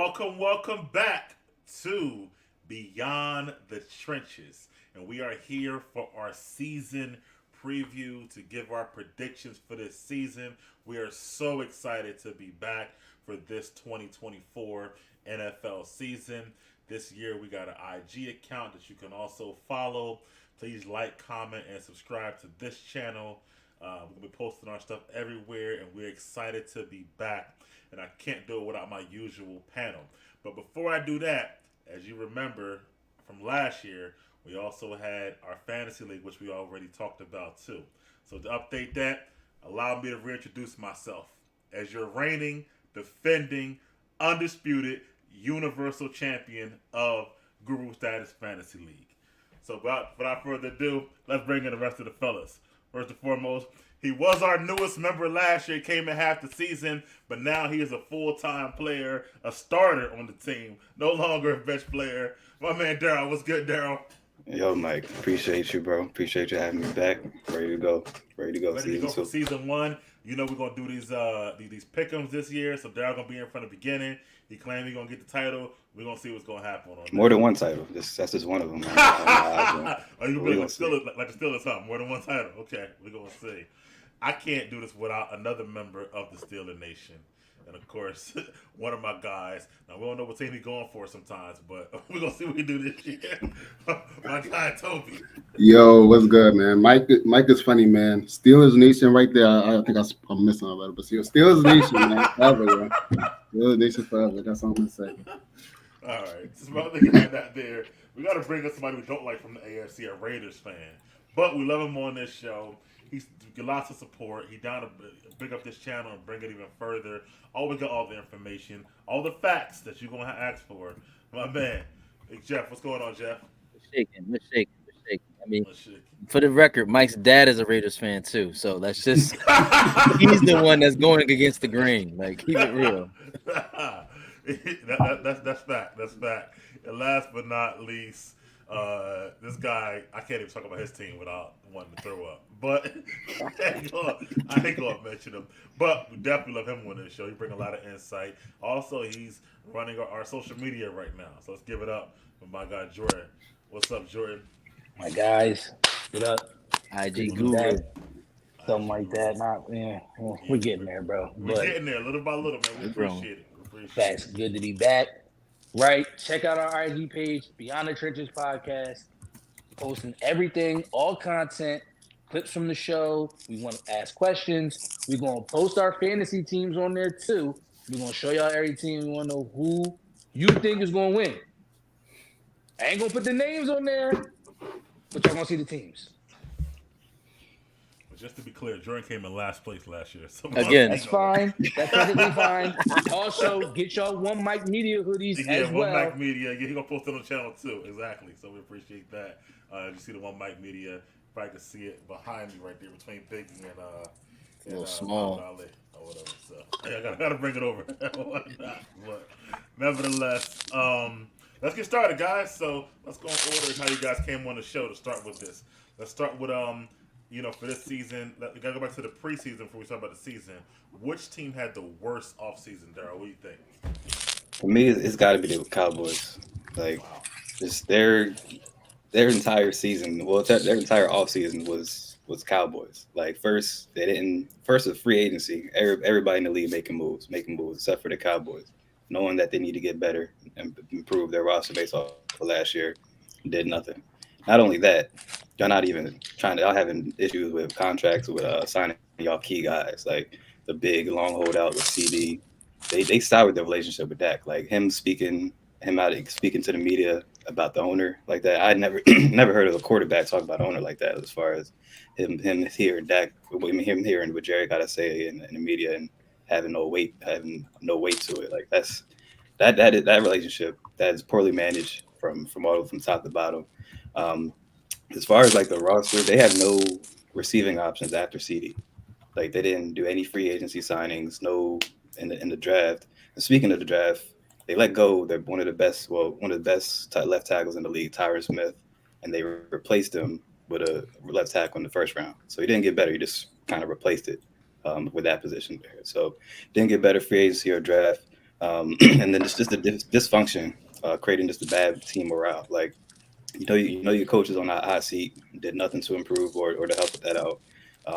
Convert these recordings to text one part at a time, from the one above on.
welcome back to Beyond the Trenches. And we are here for our season preview to give our predictions for this season. We are so excited to be back for this 2024 NFL season. This year we got an IG account that you can also follow. Please like, comment, and subscribe to this channel. We're gonna be posting our stuff everywhere, and we're excited to be back. And I can't do it without my usual panel. But before I do that, as you remember from last year, we also had our fantasy league, which we already talked about too. So to update that, allow me to reintroduce myself as your reigning, defending, undisputed, universal champion of Guru Status Fantasy League. So without further ado, let's bring in the rest of the fellas. First and foremost, he was our newest member last year, came in half the season, but now he is a full-time player, a starter on the team, no longer a bench player. My man Daryl, what's good, Daryl? Yo, Mike, appreciate you, bro. Appreciate you having me back. Ready to go. Ready to go. Ready to go for season one. You know we're gonna do these pick'ems this year, so Daryl gonna be in from the beginning. He claimed he's gonna get the title. We're gonna see what's gonna happen on more than one title. That's just one of them. Are you really like the Steelers? Something more than one title? Okay, we're gonna see. I can't do this without another member of the Steeler Nation. And of course, one of my guys. Now, we don't know what team he's going for sometimes, but we're going to see what he do this year. My guy, Toby. Yo, what's good, man? Mike is funny, man. Steelers Nation right there. I think I'm missing a little bit. Steelers Nation, man. Forever, man. Steelers Nation forever. That's all I'm going to say. All right. So about the guy that there, we got to bring up somebody we don't like from the AFC, a Raiders fan. But we love him on this show. He's got lots of support. He down to big up this channel and bring it even further. Always got all the information, all the facts that you're gonna ask for. My man, hey, Jeff, what's going on, Jeff? We're shaking. I mean, for the record, Mike's dad is a Raiders fan too, so that's just he's the one that's going against the grain. Like, keep it real. That's fact. That's fact. And last but not least, this guy, I can't even talk about his team without wanting to throw up. But I ain't gonna mention him. But we definitely love him on this show. He brings a lot of insight. Also, he's running our social media right now. So let's give it up for my guy Jordan. What's up, Jordan? My guys, what up? IG Guru. Something like that. We're getting there, bro. We're getting there little by little, man. We appreciate it. That's good to be back. Right. Check out our IG page, Beyond the Trenches Podcast. Posting everything, all content, clips from the show. We want to ask questions. We're going to post our fantasy teams on there too. We're going to show y'all every team. We want to know who you think is going to win. I ain't going to put the names on there, but y'all going to see the teams. But just to be clear, Jordan came in last place last year. So again, that's fine. That's perfectly fine. Also, get y'all One Mike Media hoodies as well. One Mike Media. Yeah, he's going to post it on the channel too. Exactly. So we appreciate that. You see the One Mike Media. You probably can see it behind me right there between Biggie and a little small or whatever. So I gotta bring it over. But nevertheless, let's get started, guys. So let's go in order how you guys came on the show to start with this. Let's start with for this season. We gotta go back to the preseason before we talk about the season. Which team had the worst offseason, Daryl? What do you think? For me, it's got to be the Cowboys. Like, just their entire season, their entire offseason was Cowboys. Like, first with free agency, everybody in the league making moves, except for the Cowboys, knowing that they need to get better and improve their roster based off of last year, did nothing. Not only that, y'all having issues with contracts with signing y'all key guys, like the big long holdout with CD. They soured their relationship with Dak. Like, him speaking to the media about the owner like that. I never heard of a quarterback talk about owner like that, as far as him hearing Dak, him hearing what Jerry got to say in the media and having no weight to it. Like, that relationship that is poorly managed from top to bottom. As far as like the roster, they have no receiving options after CD. Like, they didn't do any free agency signings, no in the draft. And speaking of the draft, they let go one of the best left tackles in the league, Tyron Smith, and they replaced him with a left tackle in the first round. So he didn't get better. He just kind of replaced it with that position there. So didn't get better free agency or draft. And then it's just the dysfunction, creating just a bad team morale. Like you know your coach is on that hot seat, did nothing to improve or to help with that out.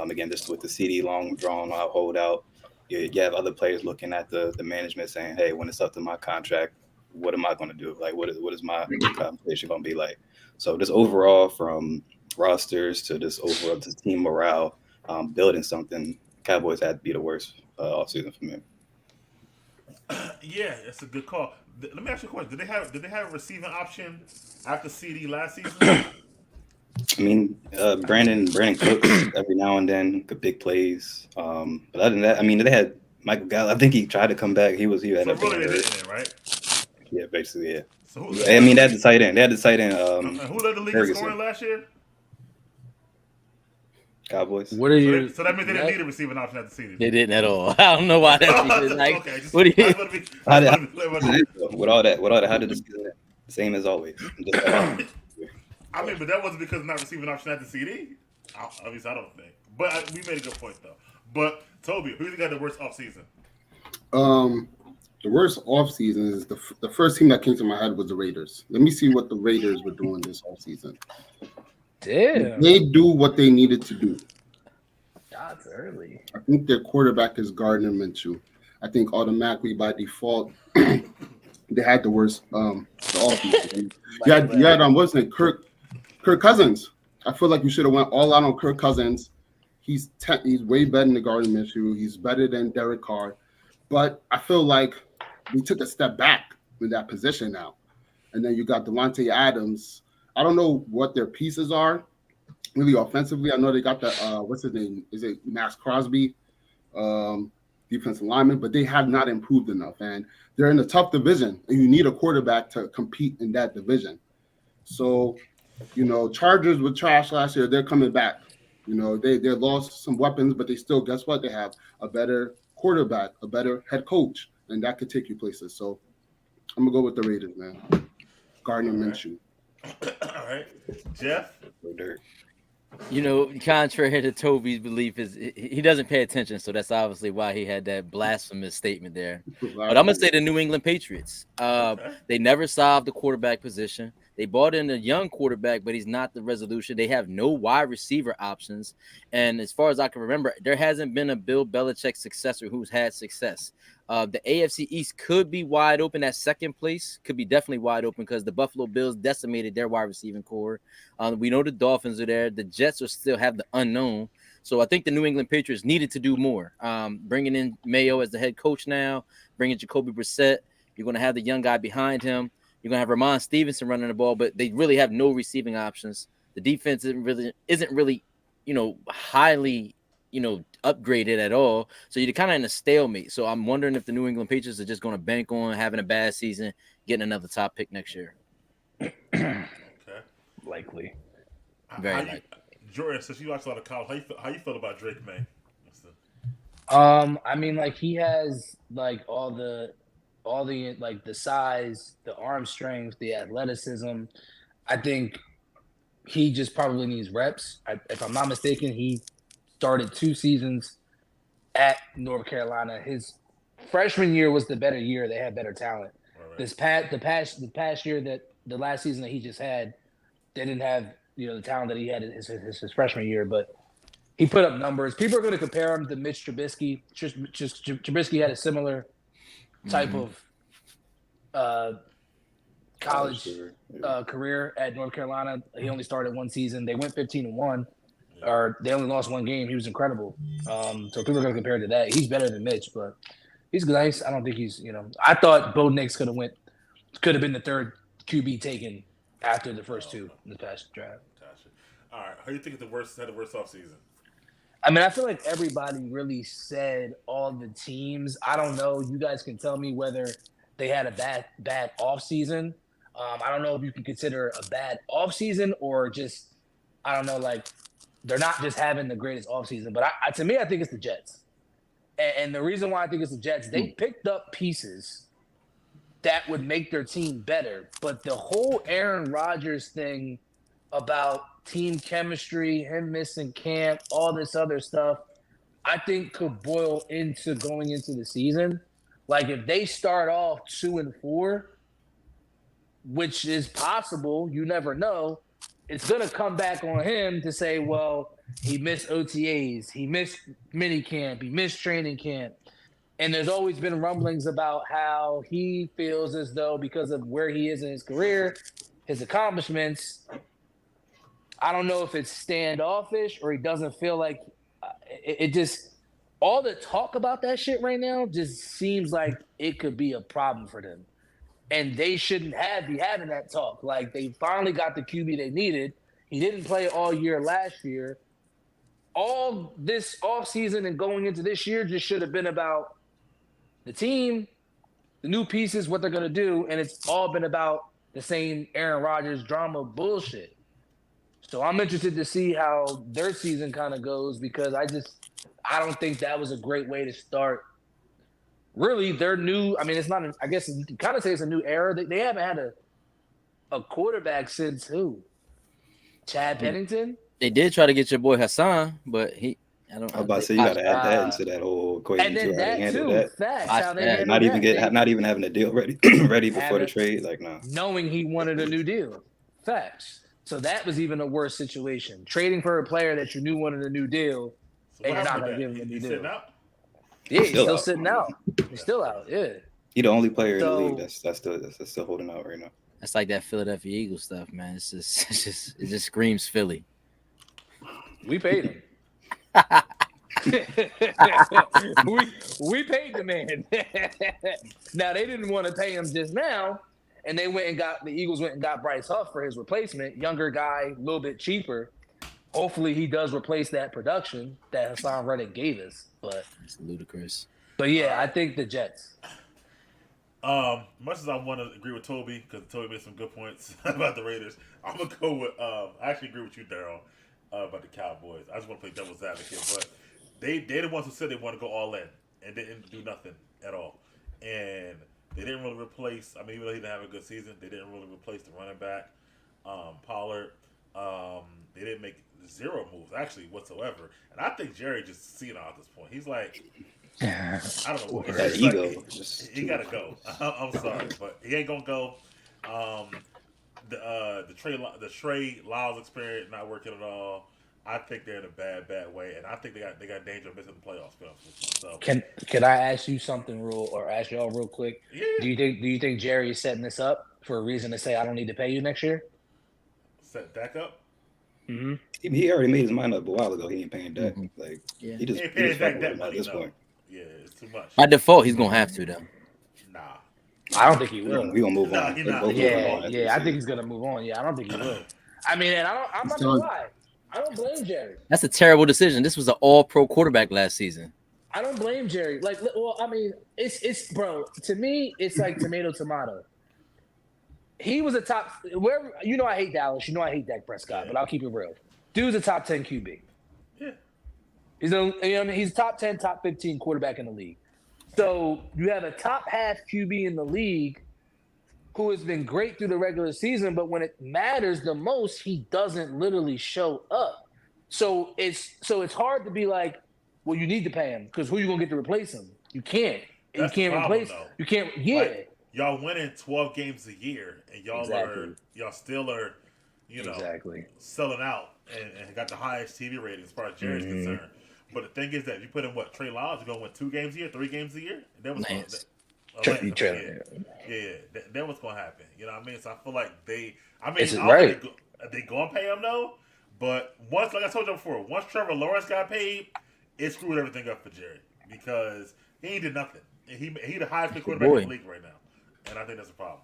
Again, just with the CD long drawn out holdout, you have other players looking at the management saying, "Hey, when it's up to my contract, what am I going to do? Like, what is my compensation going to be like?" So just overall, from rosters to just overall to team morale, building something, Cowboys had to be the worst offseason for me. Yeah, that's a good call. Let me ask you a question. Did they have a receiving option after CD last season? I mean, Brandon Cooks every now and then, good big plays. But other than that, I mean, they had Michael Gallup. I think he tried to come back. He ended So up being really, they hurt. didn't, right? Yeah, basically, yeah. So I mean, they had the tight end. They had the tight end. who led the league in Ferguson. scoring last year? Cowboys. What are So, you? so that means they didn't need a receiving option after CD. They didn't at all. I don't know why that's like. Okay, just, What do you? With all that, how did this season end? Same as always. Just I mean, but that wasn't because of not receiving option at the CD. At least I don't think. But we made a good point though. But Toby, who you got the worst offseason? The worst offseason is the first team that came to my head was the Raiders. Let me see what the Raiders were doing this offseason. Damn, They do what they needed to do. that's early. I think their quarterback is Gardner Minshew. I think automatically by default they had the worst the offseason. You had what's his name? Kirk Cousins. I feel like you should have went all out on Kirk Cousins. He's way better than Gardner Minshew. He's better than Derek Carr. But I feel like we took a step back in that position now. And then you got Devontae Adams. I don't know what their pieces are really offensively. I know they got the what's his name? Is it Max Crosby, defensive lineman? But they have not improved enough, and they're in a tough division, and you need a quarterback to compete in that division. So, Chargers were trash last year. They're coming back. They lost some weapons, but they still, guess what? They have a better quarterback, a better head coach, and that could take you places. So I'm gonna go with the Raiders, man. Gardner Minshew. All right, Jeff. Contrary to Toby's belief, is he doesn't pay attention, so that's obviously why he had that blasphemous statement there. But I'm gonna say the New England Patriots. They never solved the quarterback position. They brought in a young quarterback, but he's not the resolution. They have no wide receiver options, and as far as I can remember, there hasn't been a Bill Belichick successor who's had success. The AFC East could be wide open. That second place could be definitely wide open because the Buffalo Bills decimated their wide receiving core. We know the Dolphins are there. The Jets still have the unknown. So I think the New England Patriots needed to do more. Bringing in Mayo as the head coach now, bringing Jacoby Brissett. You're going to have the young guy behind him. You're going to have Ramon Stevenson running the ball, but they really have no receiving options. The defense isn't really, highly, upgraded at all. So you're kind of in a stalemate. So I'm wondering if the New England Patriots are just going to bank on having a bad season, getting another top pick next year. Okay. Likely. Very likely. Jordan, since you watch a lot of college, how you feel about Drake May? I mean, like he has like all the like the size, the arm strength, the athleticism. I think he just probably needs reps. If I'm not mistaken, he started 2 seasons at North Carolina. His freshman year was the better year. They had better talent. Right. The past year, that the last season that he just had, they didn't have the talent that he had his freshman year, but he put up numbers. People are going to compare him to Mitch Trubisky. Trubisky had a similar type of college career at North Carolina. He only started 1 season. They went 15-1, or they only lost 1 game. He was incredible. So people are going to compare it to that. He's better than Mitch, but he's nice. I don't think he's, I thought Bo Nix could have been the third QB taken after the first 2 in the past draft. Gotcha. All right. How do you think had the worst offseason? I mean, I feel like everybody really said all the teams. I don't know. You guys can tell me whether they had a bad offseason. I don't know if you can consider a bad offseason or just, I don't know, like they're not just having the greatest offseason. But to me, I think it's the Jets. And the reason why I think it's the Jets, they picked up pieces that would make their team better. But the whole Aaron Rodgers thing about team chemistry, him missing camp, all this other stuff, I think could boil into going into the season. Like if they start off 2-4, which is possible, you never know. It's gonna come back on him to say, well, he missed OTAs, he missed mini camp, he missed training camp. And there's always been rumblings about how he feels as though because of where he is in his career, his accomplishments, I don't know if it's standoffish or he doesn't feel like it just all the talk about that shit right now just seems like it could be a problem for them. And they shouldn't be having that talk. Like they finally got the QB they needed. He didn't play all year last year. All this offseason and going into this year just should have been about the team, the new pieces, what they're going to do, and it's all been about the same Aaron Rodgers drama bullshit. So I'm interested to see how their season kind of goes because I don't think that was a great way to start. Really, they're new. I mean, it's not. I guess you can kind of say it's a new era. They haven't had a quarterback since who? Chad Pennington. They did try to get your boy Hassan, but I was about to say you got to add that into that whole equation And then too. How they that handle too. that. Facts. How they handle Not even that. not even having a deal ready before the trade. Like no. Knowing he wanted a new deal. Facts. So that was even a worse situation. Trading for a player that you knew wanted a new deal, So and what you're not happened going with to give him a that? new He deal. sitting out? Yeah, he's still out. sitting out. He's still out. Yeah. He the only player in the So- league that's still holding out right now. That's like that Philadelphia Eagles stuff, man. It just screams Philly. We paid him. we paid the man. Now they didn't want to pay him just now, and the Eagles went and got Bryce Huff for his replacement, younger guy, a little bit cheaper. Hopefully he does replace that production that Hassan Reddick gave us. But It's ludicrous. yeah, I think the Jets. Much as I want to agree with Toby because Toby made some good points about the Raiders, I'm gonna go with. I actually agree with you, Daryl, about the Cowboys. I just want to play devil's advocate, but they're the ones who said they want to go all in and didn't do nothing at all, and they didn't really replace. I mean, even though he didn't have a good season, they didn't really replace the running back, Pollard. They didn't make zero moves actually whatsoever, and I think Jerry just seeing out at this point. He's like. I don't know. It's That just ego. like he gotta go. I'm sorry, but he ain't gonna go. The Trey Lyles experience not working at all. I think they're in a bad way, and I think they got danger of missing the playoffs. So Can I ask you something ask y'all real quick? yeah, Do you think Jerry is setting this up for a reason to say I don't need to pay you next year? set Dak up. Mm-hmm. He already made his mind up a while ago. He ain't paying Dak. Like Yeah. he just He ain't he just paying fucking Dak with him that at this money, no. point. Yeah, it's too much. By default, he's gonna have to though. Nah. I don't think he will. We gonna move Nah, on. he They not. both moving on Yeah, after yeah. this I think season. he's gonna move on. Yeah, I don't think he will. I mean, and I'm not gonna lie. I don't blame Jerry. That's a terrible decision. This was an all-pro quarterback last season. I don't blame Jerry. Like, well, I mean, it's bro. To me, it's like tomato. He was a top. Where I hate Dallas. I hate Dak Prescott, but I'll keep it real. Dude's a top 10 QB. Yeah. He's top 10, top 15 quarterback in the league. So you have a top half QB in the league who has been great through the regular season, but when it matters the most, he doesn't literally show up. So it's hard to be like, well, you need to pay him because who are you gonna get to replace him? You can't. That's You the can't problem, replace. though. You can't. Yeah. Like, y'all winning 12 games a year, and y'all still are, Exactly. selling out and got the highest TV rating as far as Jerry's concerned. But the thing is that if you put in Trey Lyles, you're gonna win 2 games a year, 3 games a year. And that was Lance. That was gonna happen. You know what I mean? So I feel like It's I don't right. think they gonna pay him though. But once, like I told you before, once Trevor Lawrence got paid, it screwed everything up for Jerry because he ain't did nothing. And he the highest paid quarterback in the league right now, and I think that's a problem.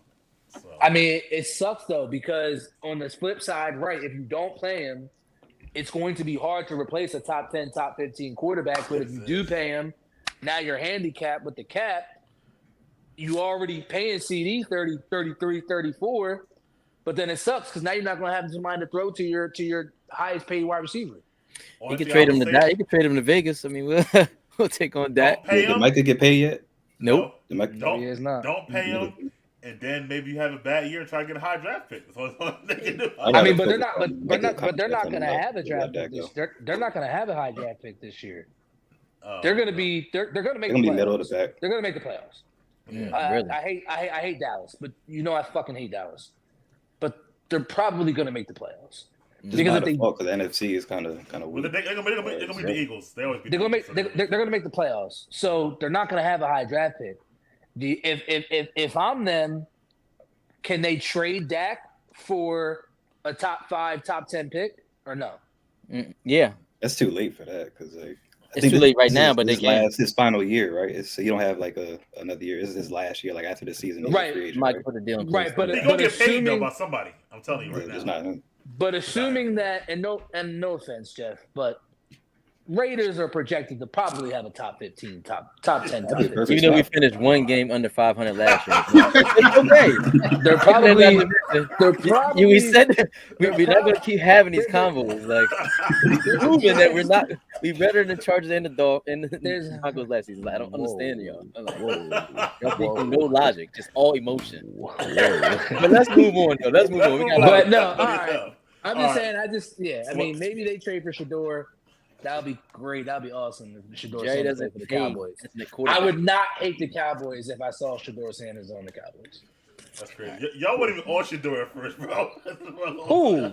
So I mean, it sucks though because on the flip side, right? If you don't play him, it's going to be hard to replace a top 10, top 15 quarterback. But if you do pay him, now you're handicapped with the cap. You already paying CD 30, 33, 34, but then it sucks because now you're not going to have somebody to throw to your highest paid wide receiver. You can trade him to that. You can trade him to Vegas. I mean, we'll take on that. Don't pay Did him. Micah get paid yet? Nope. Did Micah- No, he is not. Don't pay him, and then maybe you have a bad year and try to get a high draft pick. That's all they can do. I mean, but they're not. Focus But on they're not Micah going to coming have a up. draft Let pick. that go. They're not going to have a high draft pick this year. Oh, They're going to be. They're going to make. They're gonna the be middle of playoffs. the pack. They're going to make the playoffs. Really? I hate Dallas, but I fucking hate Dallas. But they're probably gonna make the playoffs. Just Because by if they- default, because the NFC is kind of Well, weak. they're gonna beat the Eagles. They always beat They're the gonna Eagles. make they're gonna make the playoffs, so they're not gonna have a high draft pick. If I'm them, can they trade Dak for a top 5, top 10 pick or no? Yeah, That's too late for that because like it's too late right now, but they his can. his final year, right? So you don't have like another year. This is his last year, like after the season. He's a Right. free agent, Might right? put a deal in Right, place. but They're gonna get paid though assuming- by somebody. I'm telling you right It's now. not him. But assuming that, and no offense, Jeff, but Raiders are projected to probably have a top 15, top 10. That'd be perfect. Even though we finised one game under 500 last year, it's okay. They're probably We said that we're not going to keep having these combos. Like we're proving that we're not. We better than the Chargers and the Broncos last season. Like, I don't understand y'all. I'm like, y'all think no logic, just all emotion. But let's move on, though. Let's move on. We got. But no, all right. I'm just All saying. I mean, maybe they trade for Shador. That would be great. That would be awesome if Shador Jerry Sanders doesn't played for the pay Cowboys. the I quarterback. would not hate the Cowboys if I saw Shador Sanders on the Cowboys. That's crazy. Y'all weren't even on Shador at first, bro. Who?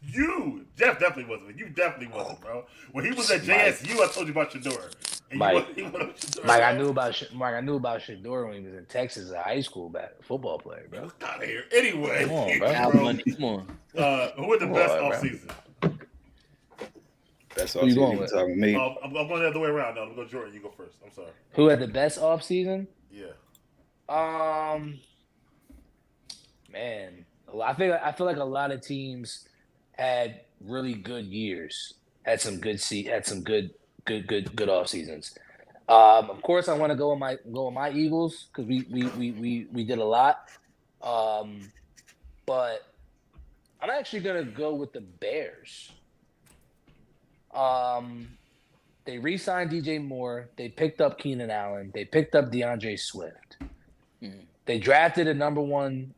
You. Jeff definitely wasn't. You definitely wasn't, bro. When he was at JSU, I told you about Shador. And Mike. he went on Shador. Mike, I knew about Shador when he was in Texas, a high school football player, bro. Get out of here. Anyway. Come on, bro. Al Bundy, come on. Who had the best Boy, bro. offseason? That's Who all you you going with? talking to me. I'm going the other way around now. I'm going to go Jordan. You go first. I'm sorry. Who had the best offseason? Yeah. Man, I feel like a lot of teams had really good years, had some good off seasons. Of course, I want to go with my Eagles because we did a lot. But I'm actually gonna go with the Bears. They re-signed DJ Moore. They picked up Keenan Allen. They picked up DeAndre Swift. They drafted a number 1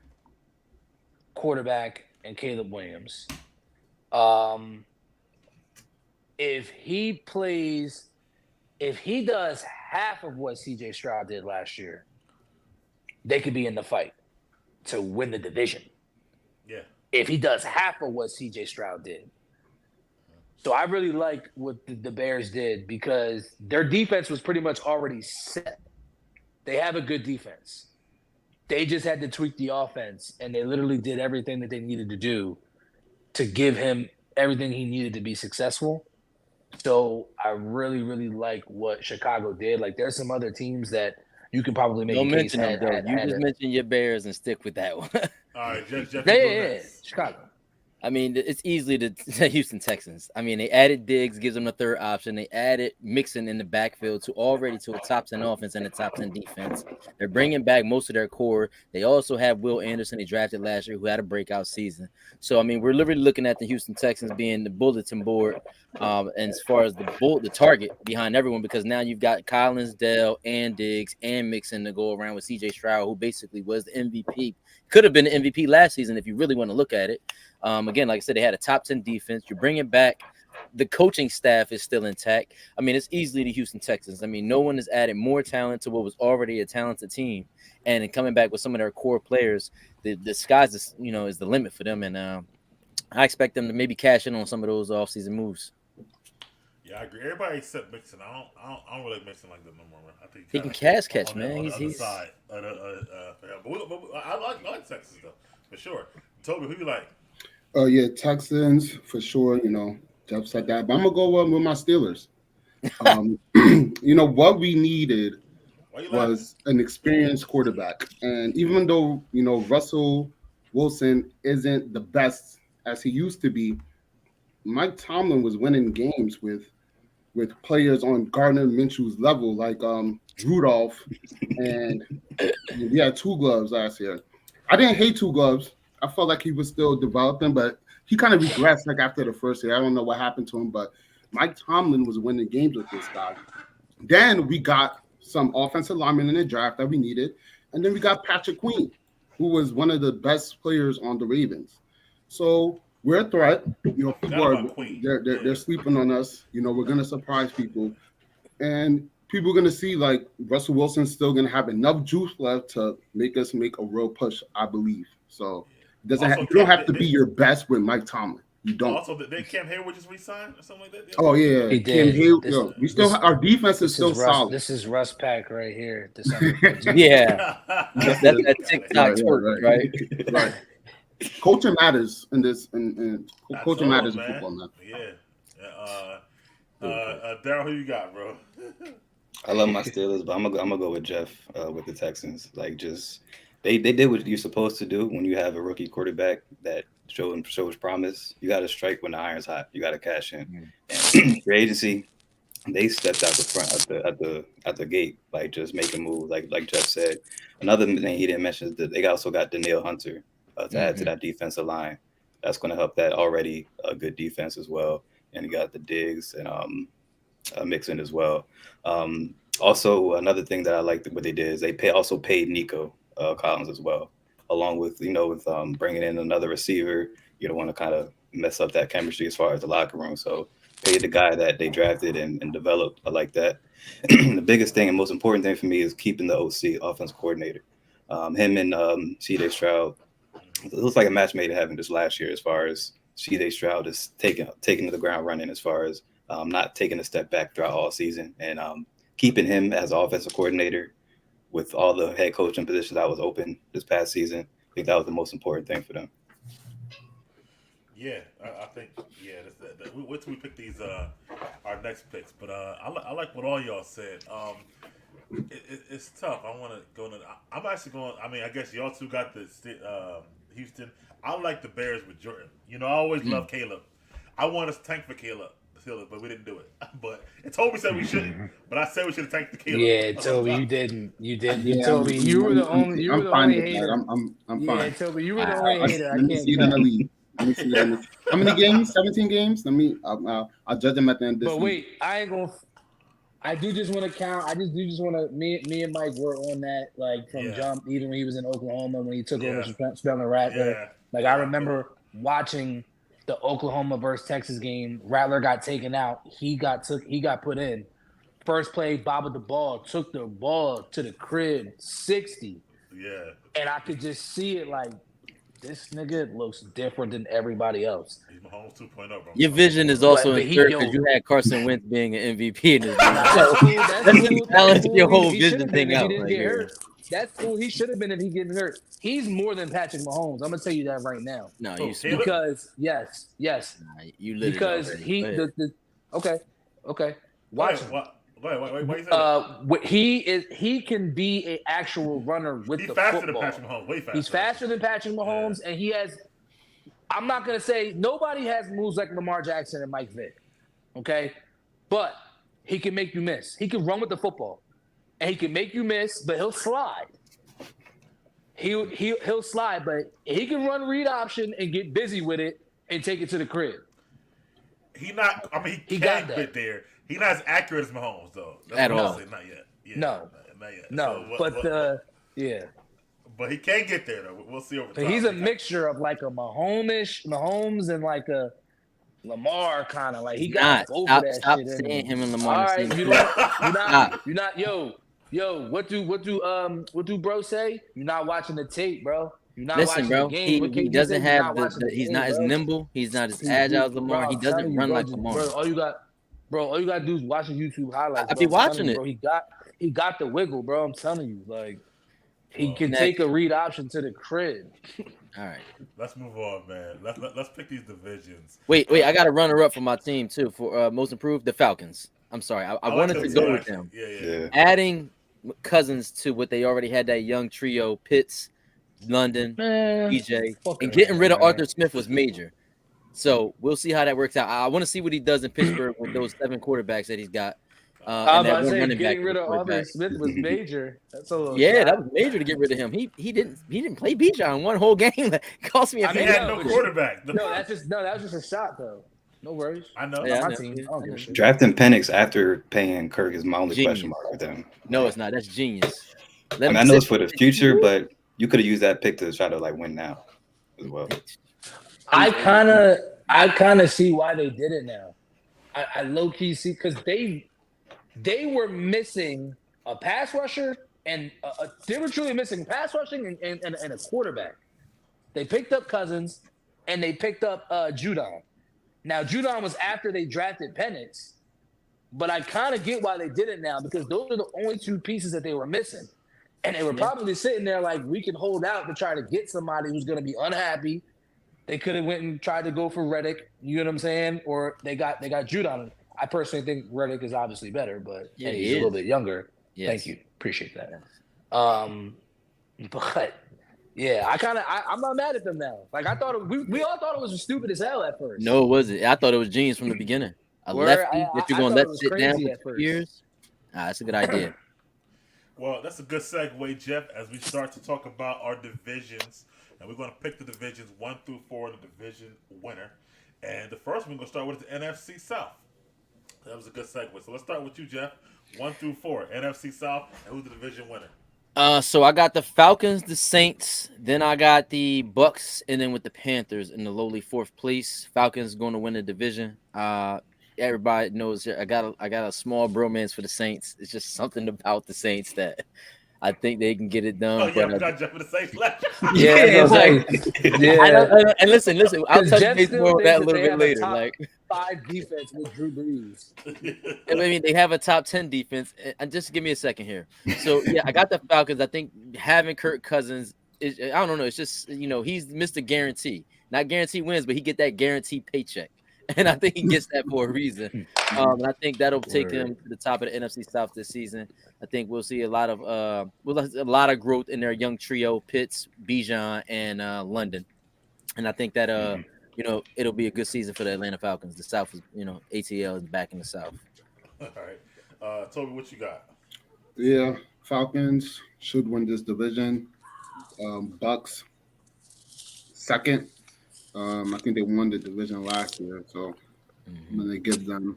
quarterback in Caleb Williams. If he does half of what CJ Stroud did last year, they could be in the fight to win the division. Yeah. If he does half of what CJ Stroud did. So I really like what the Bears did because their defense was pretty much already set. They have a good defense. They just had to tweak the offense, and they literally did everything that they needed to do to give him everything he needed to be successful. So I really, really like what Chicago did. Like, there's some other teams that you can probably make Don't a case mention them, though. You just mention your Bears and stick with that one. All right, Jeff. you Yeah, go yeah, next. Chicago. I mean, it's easily the Houston Texans. I mean, they added Diggs, gives them the third option. They added Mixon in the backfield to a top 10 offense and a top 10 defense. They're bringing back most of their core. They also have Will Anderson, they drafted last year, who had a breakout season. So, I mean, we're literally looking at the Houston Texans being the bulletin board, and as far as the target behind everyone, because now you've got Collins, Dell, and Diggs, and Mixon to go around with CJ Stroud, who basically was the MVP. Could have been the MVP last season if you really want to look at it. Again, like I said, they had a top 10 defense. You're bringing back the coaching staff is still intact. I mean, it's easily the Houston Texans. I mean, no one has added more talent to what was already a talented team, and coming back with some of their core players, the sky's is the limit for them. And I expect them to maybe cash in on some of those offseason moves. Yeah, I agree. Everybody except Mixon. I don't really like Mixon like that no more. Man. I think He can catch, man. On the other He's side. But I like Texas though, for sure. Toby, who you like? Yeah, Texans for sure. Jeff said that, but I'm gonna go with my Steelers. What we needed was an experienced quarterback, and even though Russell Wilson isn't the best as he used to be, Mike Tomlin was winning games with players on Gardner Minshew's level, like Rudolph, and we had Two Gloves last year. I didn't hate Two Gloves. I felt like he was still developing, but he kind of regressed like after the first year. I don't know what happened to him, but Mike Tomlin was winning games with this guy. Then we got some offensive linemen in the draft that we needed, and then we got Patrick Queen, who was one of the best players on the Ravens. So we're a threat. People they're sleeping on us. We're gonna surprise people, and people are gonna see like Russell Wilson's still gonna have enough juice left to make us make a real push, I believe. So it doesn't Also, you don't have to they- be your best with Mike Tomlin. You don't. Also, did Cam Hayward just resign or something like that? Oh yeah, He Cam did. Hayward. This- Yo, we still our defense is This still is Russ. solid. This is Russ Pack right here. December 14th. Yeah, that's that TikTok Right, twerk, right. right? Right. Culture matters in this, and culture all, matters in man. football now. Yeah. Daryl, who you got, bro? I love my Steelers, but I'm gonna go with Jeff with the Texans. Like, just they did what you're supposed to do when you have a rookie quarterback that shows promise. You got to strike when the iron's hot. You got to cash in. And free agency, they stepped out the front at the gate, like just making moves. Like Jeff said. Another thing he didn't mention is that they also got Danielle Hunter to add to that defensive line. That's going to help that already good defense as well. And you got the Diggs and Mixon as well. Also, another thing that I liked what they did is they also paid Nico Collins as well, along with bringing in another receiver. You don't want to kind of mess up that chemistry as far as the locker room. So paid the guy that they drafted and developed. I like that. The biggest thing and most important thing for me is keeping the OC, offensive coordinator. Him and C.J. Stroud. It looks like a match made in heaven this last year as far as C.J. Stroud is taking to the ground running as far as not taking a step back throughout all season and keeping him as offensive coordinator with all the head coaching positions that was open this past season. I think that was the most important thing for them. Yeah, I think wait till we pick these our next picks. But I like what all y'all said. It's tough. I want to go into. I'm actually going. I mean, I guess y'all two got the Houston. I like the Bears with Jordan. I always love Caleb. I want us to tank for Caleb, but we didn't do it. But Toby said we shouldn't. But I said we should have tanked the Caleb. Yeah, Toby, you didn't. You didn't. Yeah, Toby, you were the only. You were I'm the fine only with that. hater. I'm Yeah, fine. Toby, you were the only hater. I Let me can't see it in the count. league. Let me see that. How many games? 17 games. I'll judge them at the end of this But week. wait, I ain't gonna. I do just want to count. I do just want to. Me and Mike were on that like from jump. Even when he was in Oklahoma, when he took over spelling Rattler. Yeah. Like I remember watching the Oklahoma versus Texas game. Rattler got taken out. He got put in. First play, bobbled the ball, took the ball to the crib, 60. Yeah. And I could just see it like this nigga looks different than everybody else. He's Mahomes 2.0, bro. Your vision is also But in he- third yo- because you had Carson Wentz being an MVP in this game. That's cool. That's Let's cool. balance That's your cool. whole He vision should've thing been if out he didn't right get here. hurt. That's cool. He should have been if he getting hurt. He's more than Patrick Mahomes. I'm gonna tell you that right now. No, Oh, you Caleb? Because yes, you lit because it he already. the okay. Watch him. Wait, say He can be an actual runner with he's the faster football. than Patrick Mahomes. Way faster. He's faster than Patrick Mahomes, and he has. I'm not gonna say nobody has moves like Lamar Jackson and Mike Vick, okay, but he can make you miss. He can run with the football, and he can make you miss, but he'll slide. He'll slide, but he can run read option and get busy with it and take it to the crib. He not. I mean, he He can got that. get there. He's not as accurate as Mahomes, though. That's At what I'm all. saying. Not yet. Yeah, No. not yet. No, So yeah. but he can get there though. We'll see over So time. he's a mixture of like a Mahomes and like a Lamar kind of like he got both of that Stop shit in saying him. him and All Lamar. right, the you're same not. Yo. What do bro say? You're not watching the tape, bro. You're not Listen, watching bro. the game. What He KD doesn't said, you're have not watching the he's game, not as bro. nimble. He's not as He- agile as bro, Lamar. He I'm doesn't telling you, run bro, like just- Lamar. Bro, all you gotta do is watching YouTube highlights. I bro. be I'm telling watching you, it. Bro. He got the wiggle, bro. I'm telling you, like he can Next. take a read option to the crib. All right. Let's move on, man. Let's pick these divisions. Wait. I got a runner up for my team too for most improved. The Falcons. I'm sorry. I like wanted them to too, go with actually. them. Yeah. Adding Cousins to what they already had, that young trio, Pitts, London, Man, BJ, fuck and it, getting rid of man. Arthur Smith was major. So we'll see how that works out. I want to see what he does in Pittsburgh with those 7 quarterbacks that he's got. I And was that about to one say running back getting rid of Arthur quarterback. Smith was major. That's a little Yeah, shot. that was major to get rid of him. He didn't play Bijan one whole game. That cost me a I He mean, had no, no but- quarterback. No, that was just a shot though. No worries. I know. Yeah, Not I my know. team. I don't give a shit. Drafting Penix after paying Kirk is my only Genius. question mark with them. No, it's not. That's genius. I know it's for the future, but you could have used that pick to try to like win now as well. I kind of see why they did it now. I low key see because they were missing a pass rusher and they were truly missing pass rushing and a quarterback. They picked up Cousins and they picked up Judon. Now, Judon was after they drafted Penix, but I kind of get why they did it now because those are the only two pieces that they were missing. And they were probably sitting there like, we can hold out to try to get somebody who's going to be unhappy. They could have went and tried to go for Reddick, you know what I'm saying? Or they got Judon. I personally think Reddick is obviously better, but Yeah, he's he a little is. bit younger. Yes. Thank you. Appreciate that. But yeah, I'm not mad at them now. Like I thought we all thought it was stupid as hell at first. No, it wasn't. I thought it was genius from the beginning. A Word, lefty I- that you're I gonna thought let it was sit down crazy for at first. 2 years. That's a good idea. Well, that's a good segue, Jeff, as we start to talk about our divisions. And we're going to pick the divisions 1 through 4, the division winner. And the first one we're going to start with is the NFC South. That was a good segue. So let's start with you, Jeff. 1 through 4, NFC South, and who's the division winner? So I got the Falcons, the Saints, then I got the Bucks, and then with the Panthers in the lowly 4th place. Falcons going to win the division. Everybody knows I got a small bromance for the Saints. It's just something about the Saints that I think they can get it done. Oh, yeah, but, we got Jeff in the Saints left. Yeah, it's like, yeah. And listen, I'll 'Cause touch Jeff base still more on that a thinks little that they bit have a later. top- Like, 5 defense with Drew Brees. I mean, they have a top 10 defense. And just give me a second here. So, yeah, I got the Falcons. I think having Kirk Cousins, I don't know. It's just, he's Mr. Guarantee. Not guarantee wins, but he get that guaranteed paycheck. And I think he gets that for a reason. And I think that'll take him to the top of the NFC South this season. I think we'll see a lot of growth in their young trio, Pitts, Bijan, and London. And I think that it'll be a good season for the Atlanta Falcons. The South is, ATL is back in the South. All right. Toby, what you got? Yeah, Falcons should win this division. Bucks second. I think they won the division last year, so I'm gonna give them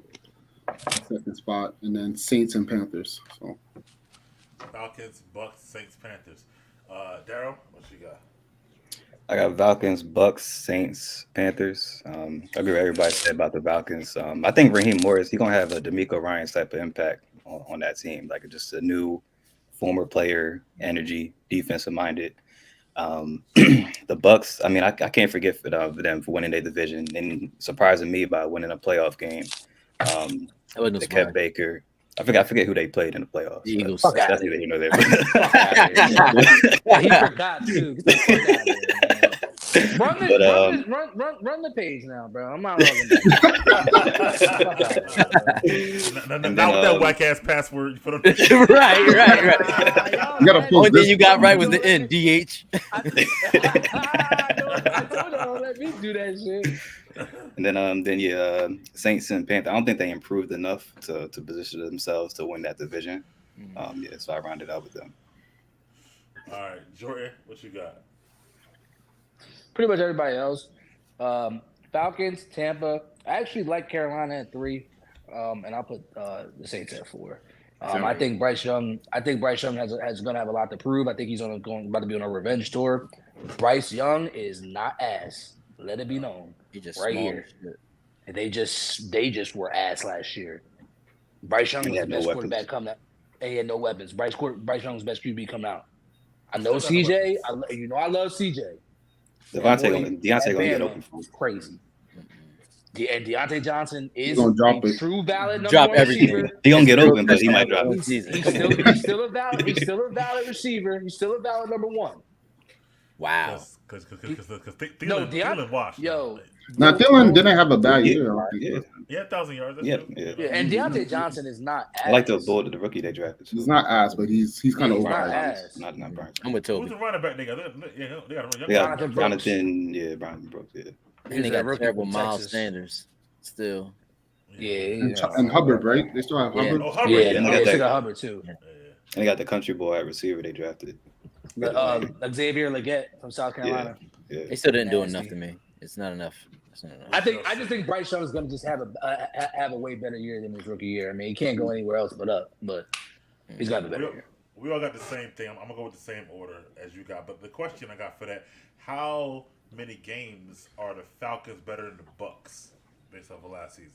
second spot, and then Saints and Panthers. So Falcons, Bucks, Saints, Panthers. Daryl, what you got? I got Falcons, Bucks, Saints, Panthers. I agree with everybody said about the Falcons. I think Raheem Morris, he's gonna have a D'Amico Ryans type of impact on that team, like just a new former player, energy, defensive minded. The Bucks, I mean, I can't forget them for winning their division and surprising me by winning a playoff game. They kept Baker. I forget who they played in the playoffs. The Eagles. That's neither here nor there. He forgot too. Get the fuck out of here, man. Run the page now, bro. I'm not logging back. Not with that whack ass password you put on. right. You gotta post Only thing this. you got right was the end, DH. I told y'all, don't let me do that shit. And then Saints and Panthers. I don't think they improved enough to position themselves to win that division. So I rounded out with them. All right, Jordan, what you got? Pretty much everybody else. Falcons, Tampa. I actually like Carolina at 3, and I'll put the Saints at 4. I think Bryce Young. has going to have a lot to prove. I think he's about to be on a revenge tour. Bryce Young is not ass. Let it be known. He just right small here. as shit. And they just were ass last year. Bryce Young He was the had no best weapons. quarterback coming out. He had no weapons. Bryce Young's best QB coming out. I know Still got no CJ. weapons. I love CJ. Deontay gonna get open for him. Crazy. And Deontay Johnson is gonna drop a it. true valid number Drop 1 everything. receiver. He gonna get open, but he might drop it. He's still a valid receiver. He's still a valid number 1. Wow. Because No, Thielen washed. Yo. Now Thielen didn't have a bad year. I think. Yeah. Yeah, 1,000 yards. That's Yeah, good. yeah. And Deontay Johnson is not ass. I like the rookie they drafted. He's not ass, but he's kind of He's not overhyped. ass. Not Brian. I'm with Who's Toby. the running back? They got a young They got Jonathan Brooks. Jonathan, Brian Brooks, yeah. And they He's a got rookie terrible from Miles Texas. Sanders still. And Hubbard, right? They still have Yeah. Hubbard. Oh, Hubbard. Yeah, and they they got still that- got Hubbard too. And they got the country boy at receiver they drafted. Xavier Leggett from South Carolina. Yeah. They still didn't do Nasty. enough to me. It's not enough. It's not enough. I just think Bryce Young is going to just have a way better year than his rookie year. I mean, he can't go anywhere else but up, but he's got a better year. We all got the same thing. I'm gonna go with the same order as you got. But the question I got for that: how many games are the Falcons better than the Bucks based off of last season?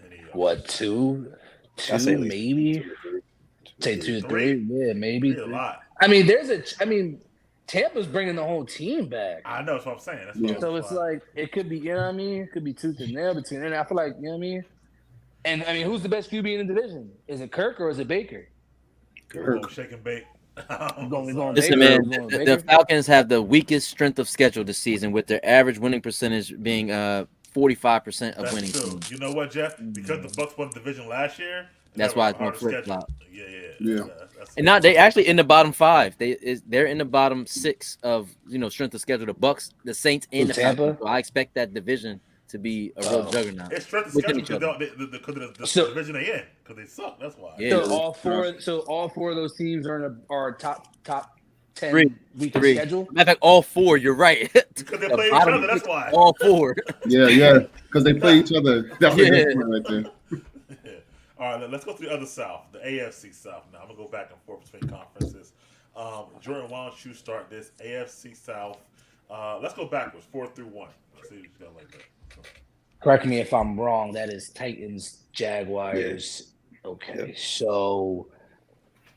Any, What, 2? I say two, at least maybe. 2 or 3. Say 2 or 3. Yeah, maybe. a lot. I mean, Tampa's bringing the whole team back. I know. That's what I'm saying. That's Yeah. what So it's like it could be, you know what I mean? It could be tooth and nail between. And I feel like, you know what I mean? And I mean, who's the best QB in the division? Is it Kirk or is it Baker? We're going shake and bake. We're going Listen, Baker, man, we're going the Baker. Falcons have the weakest strength of schedule this season, with their average winning percentage being 45% of That's winning true. teams. You know what, Jeff? Because the Bucks won the division last year. they That's have why a it's more harder schedule. flip-flop. Yeah. And not they actually in the bottom 5. They're in the bottom 6 of strength of schedule. The Bucks, the Saints, and the Tampa? Falcons. So I expect that division to be a real juggernaut. It's strength of within schedule each other. because of the So- division they in. Because they suck. That's why. Yeah. So all four of those teams are top 10 Three. weekend 3. schedule. Matter of fact, all 4. You're right. Because they The play each bottom other. That's 6, why. all 4. Yeah, because they play each other. Definitely Yeah. good point right there. All right, let's go to the other South, the AFC South. Now I'm gonna go back and forth between conferences. Jordan, why don't you start this AFC South? Let's go backwards, 4 through 1. Let's see what you got like that. Correct me if I'm wrong. That is Titans, Jaguars. Okay, so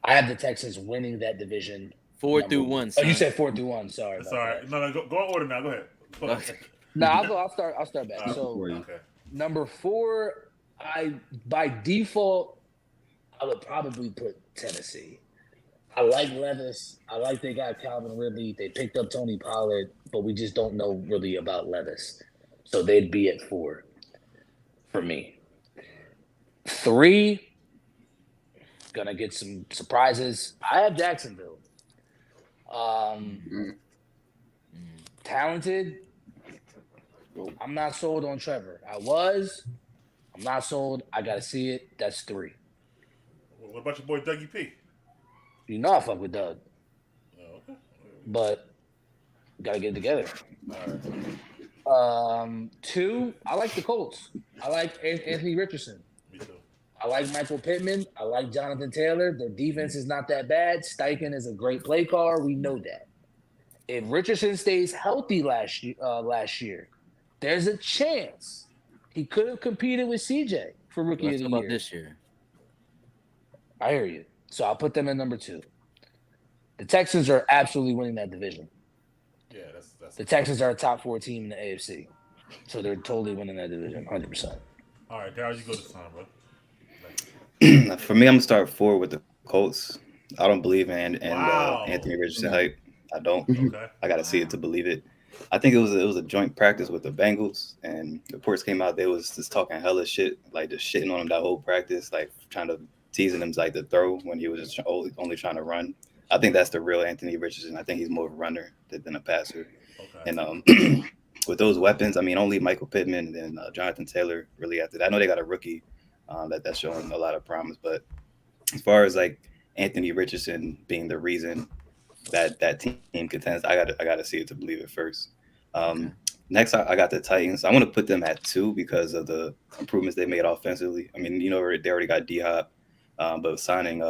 I have the Texans winning that division. 4 through 1. Oh, you son. said 4 through 1. Sorry. That's about all right. that. No, go in order now. Go ahead. Go ahead. Okay. No, I'll start. I'll start back. All right. So For you. Okay. number 4, by default, I would probably put Tennessee. I like Levis. I like they got Calvin Ridley. They picked up Tony Pollard, but we just don't know really about Levis. So they'd be at 4 for me. 3, gonna get some surprises. I have Jacksonville. Talented. I'm not sold on Trevor. I'm not sold. I gotta see it. That's 3. What about your boy Dougie P? You know I fuck with Doug, Oh, okay. but gotta get it together. All right. 2, I like the Colts. I like Anthony Richardson. Me too. I like Michael Pittman. I like Jonathan Taylor. Their defense is not that bad. Steichen is a great play caller. We know that. If Richardson stays healthy last year, there's a chance he could have competed with CJ for Rookie Let's of talk the about Year. this year. I hear you. So I'll put them in number 2. The Texans are absolutely winning that division. Yeah, that's The Texans are a top 4 team in the AFC. So they're totally winning that division, 100%. all right. Daryl, you go this time, bro. For me, I'm gonna start 4 with the Colts. I don't believe in Wow. Anthony Richardson hype. I don't. Okay. I gotta see it to believe it. I think it was a joint practice with the Bengals, and reports came out they was just talking hella shit, like just shitting on him that whole practice, like trying to teasing him like to throw when he was just only trying to run. I think that's the real Anthony Richardson. I think he's more of a runner than a passer. Okay. And with those weapons, I mean, only Michael Pittman and Jonathan Taylor really after that. I know they got a rookie that's showing a lot of promise, but as far as like Anthony Richardson being the reason that team contends, I gotta see it to believe it first. Next, I got the Titans. I want to put them at 2 because of the improvements they made offensively. I mean, they already got D-Hop, but signing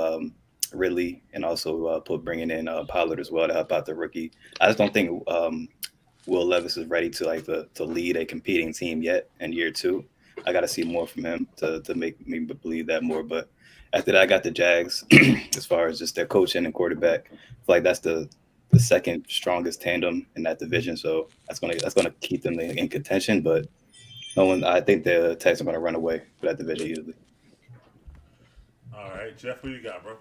Ridley and also bringing in Pollard as well to help out the rookie. I just don't think Will Levis is ready to lead a competing team yet in year 2. I got to see more from him to make me believe that more. But after that, I got the Jags as far as just their coaching and quarterback. I feel like that's the second strongest tandem in that division. So that's gonna keep them in contention. But I think the Texans are gonna run away for that division easily. All right, Jeff, what you got, bro?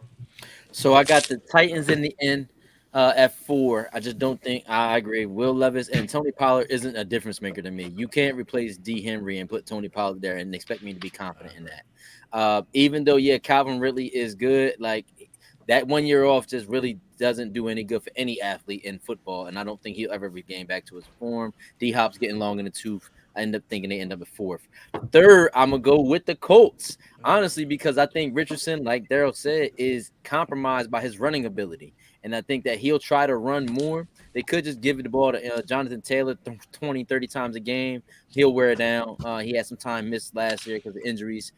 So I got the Titans in the end at 4. I just don't think I agree. Will Levis and Tony Pollard isn't a difference maker to me. You can't replace D. Henry and put Tony Pollard there and expect me to be confident in that. Even though, Calvin Ridley is good, like that 1 year off just really doesn't do any good for any athlete in football, and I don't think he'll ever regain back to his form. D-Hop's getting long in the tooth. I end up thinking they end up at 4th. 3rd, I'm going to go with the Colts, honestly, because I think Richardson, like Daryl said, is compromised by his running ability, and I think that he'll try to run more. They could just give the ball to Jonathan Taylor 20, 30 times a game. He'll wear it down. He had some time missed last year because of injuries.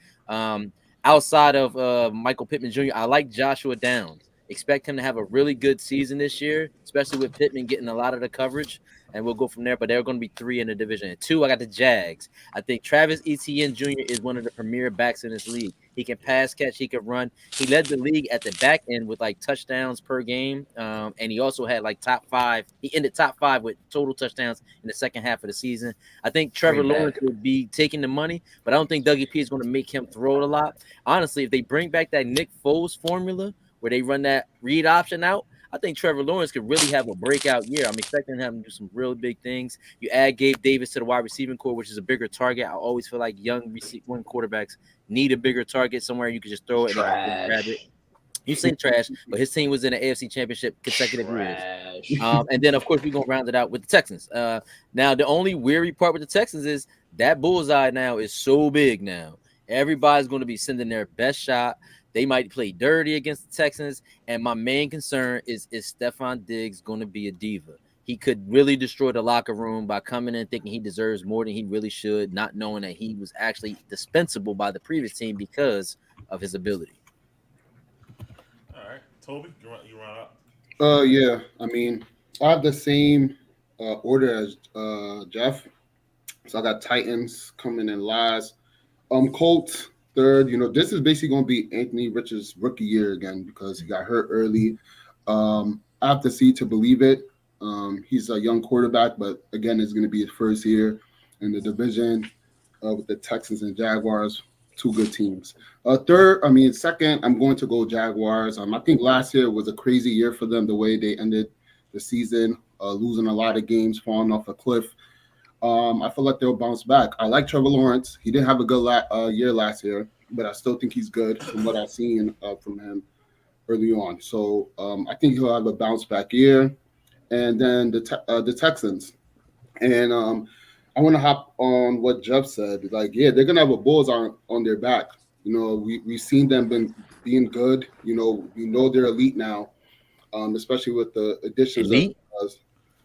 Outside of Michael Pittman Jr., I like Joshua Downs. Expect him to have a really good season this year, especially with Pittman getting a lot of the coverage. and we'll go from there. But they're going to be 3 in the division. And 2, I got the Jags. I think Travis Etienne Jr. is one of the premier backs in this league. He can pass catch, he can run. He led the league at the back end with like touchdowns per game, and he also had like top 5. He ended top 5 with total touchdowns in the second half of the season. I think Trevor Lawrence would be taking the money, but I don't think Dougie P is going to make him throw it a lot. Honestly, if they bring back that Nick Foles formula where they run that read option out, I think Trevor Lawrence could really have a breakout year. I'm expecting him to do some really big things. You add Gabe Davis to the wide receiving core, which is a bigger target. I always feel like young quarterbacks need a bigger target somewhere you can just throw it and grab it. You say trash, but his team was in the AFC Championship consecutive years. And then, of course, we're going to round it out with the Texans. Now, the only weary part with the Texans is that bullseye now is so big now. Everybody's going to be sending their best shot. They might play dirty against the Texans. And my main concern is Stephon Diggs going to be a diva? He could really destroy the locker room by coming in thinking he deserves more than he really should, not knowing that he was actually dispensable by the previous team because of his ability. All right, Toby, you run up. Yeah. I mean, I have the same order as Jeff. So I got Titans coming in last. Colts third. You know, this is basically going to be Anthony Richard's rookie year again because he got hurt early. I have to see to believe it. He's a young quarterback, but again, it's going to be his first year in the division with the Texans and Jaguars. 2 good teams. Second, I'm going to go Jaguars. I think last year was a crazy year for them, the way they ended the season, losing a lot of games, falling off a cliff. I feel like they'll bounce back. I like Trevor Lawrence. He didn't have a good year last year, but I still think he's good from what I've seen from him early on. So I think he'll have a bounce back year. And then the Texans. And I want to hop on what Jeff said. Like, yeah, they're going to have a bullseye on their back. You know, we've seen them being good. You know, we know they're elite now, especially with the additions.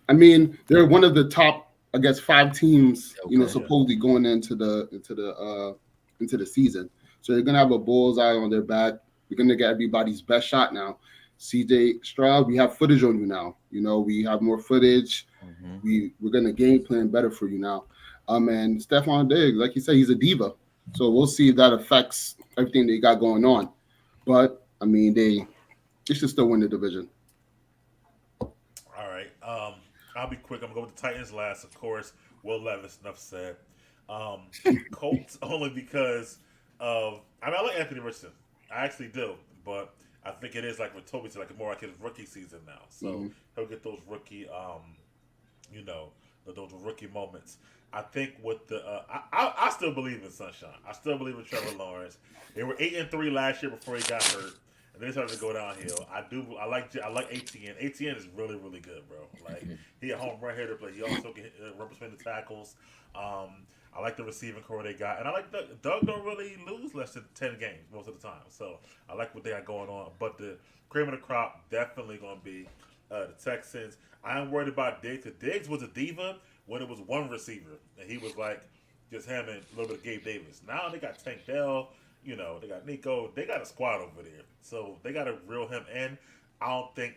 I mean, they're one of the top, I guess, 5 teams, supposedly going into the season. So they're gonna have a bullseye on their back. We're gonna get everybody's best shot now. CJ Stroud, we have footage on you now. You know, we have more footage. Mm-hmm. We're gonna game plan better for you now. And Stephon Diggs, like you said, he's a diva. So we'll see if that affects everything they got going on. But I mean, they should still win the division. All right. I'll be quick. I'm gonna go with the Titans last, of course. Will Levis, enough said. Colts only because of I like Anthony Richardson. I actually do, but I think it is like what Toby said, like more like his rookie season now. So he'll get those rookie, those rookie moments. I think with the, I still believe in Sunshine. I still believe in Trevor Lawrence. They were 8-3 last year before he got hurt, and then they started to go downhill. I like ATN. ATN is really, really good, bro. Like he a home run hitter, but he also can represent the tackles. I like the receiving core they got, and I like Doug don't really lose less than 10 games most of the time. So I like what they got going on. But the cream of the crop definitely going to be the Texans. I am worried about Diggs. Diggs was a diva when it was one receiver, and he was like just him and a little bit of Gabe Davis. Now they got Tank Dell, they got Nico. They got a squad over there, so they got to reel him in. I don't think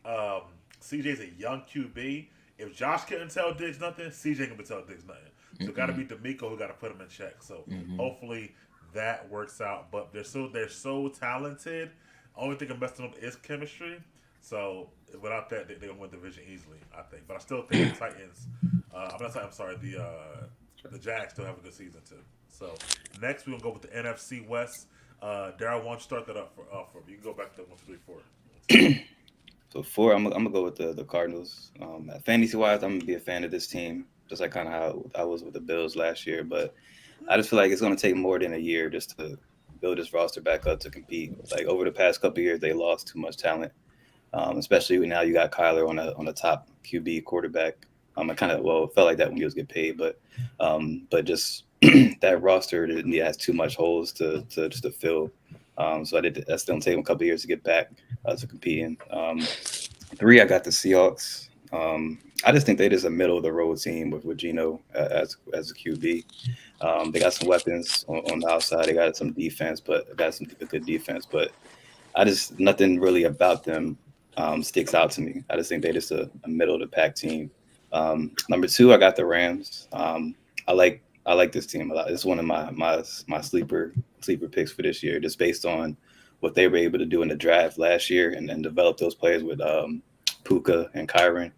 CJ's a young QB. If Josh couldn't tell Diggs nothing, CJ can tell Diggs nothing. So got to be D'Amico who got to put him in check. So hopefully that works out. But they're so talented. Only thing I'm messing up is chemistry. So without that, they're gonna win the division easily, I think. But I still think the Titans. The Jags still have a good season too. So next we're gonna go with the NFC West. Daryl, why don't you start that up for me? You can go back to 1, 2, 3, 4. So 4, I'm gonna go with the Cardinals. Fantasy wise, I'm gonna be a fan of this team, just like kind of how I was with the Bills last year. But I just feel like it's gonna take more than a year just to build this roster back up to compete. Like over the past couple of years, they lost too much talent, especially now you got Kyler on the top QB quarterback. It felt like that when he was getting paid, but just that roster has too much holes to fill. So that's going to take them a couple of years to get back to competing. 3, I got the Seahawks. I just think they're just a middle of the road team with Geno as a QB. They got some weapons on the outside. They got some defense, but good defense. But nothing really about them sticks out to me. I just think they're just a middle of the pack team. Number 2, I got the Rams. I like this team a lot. It's one of my sleeper picks for this year, just based on what they were able to do in the draft last year and then develop those players with Puka and Kyron.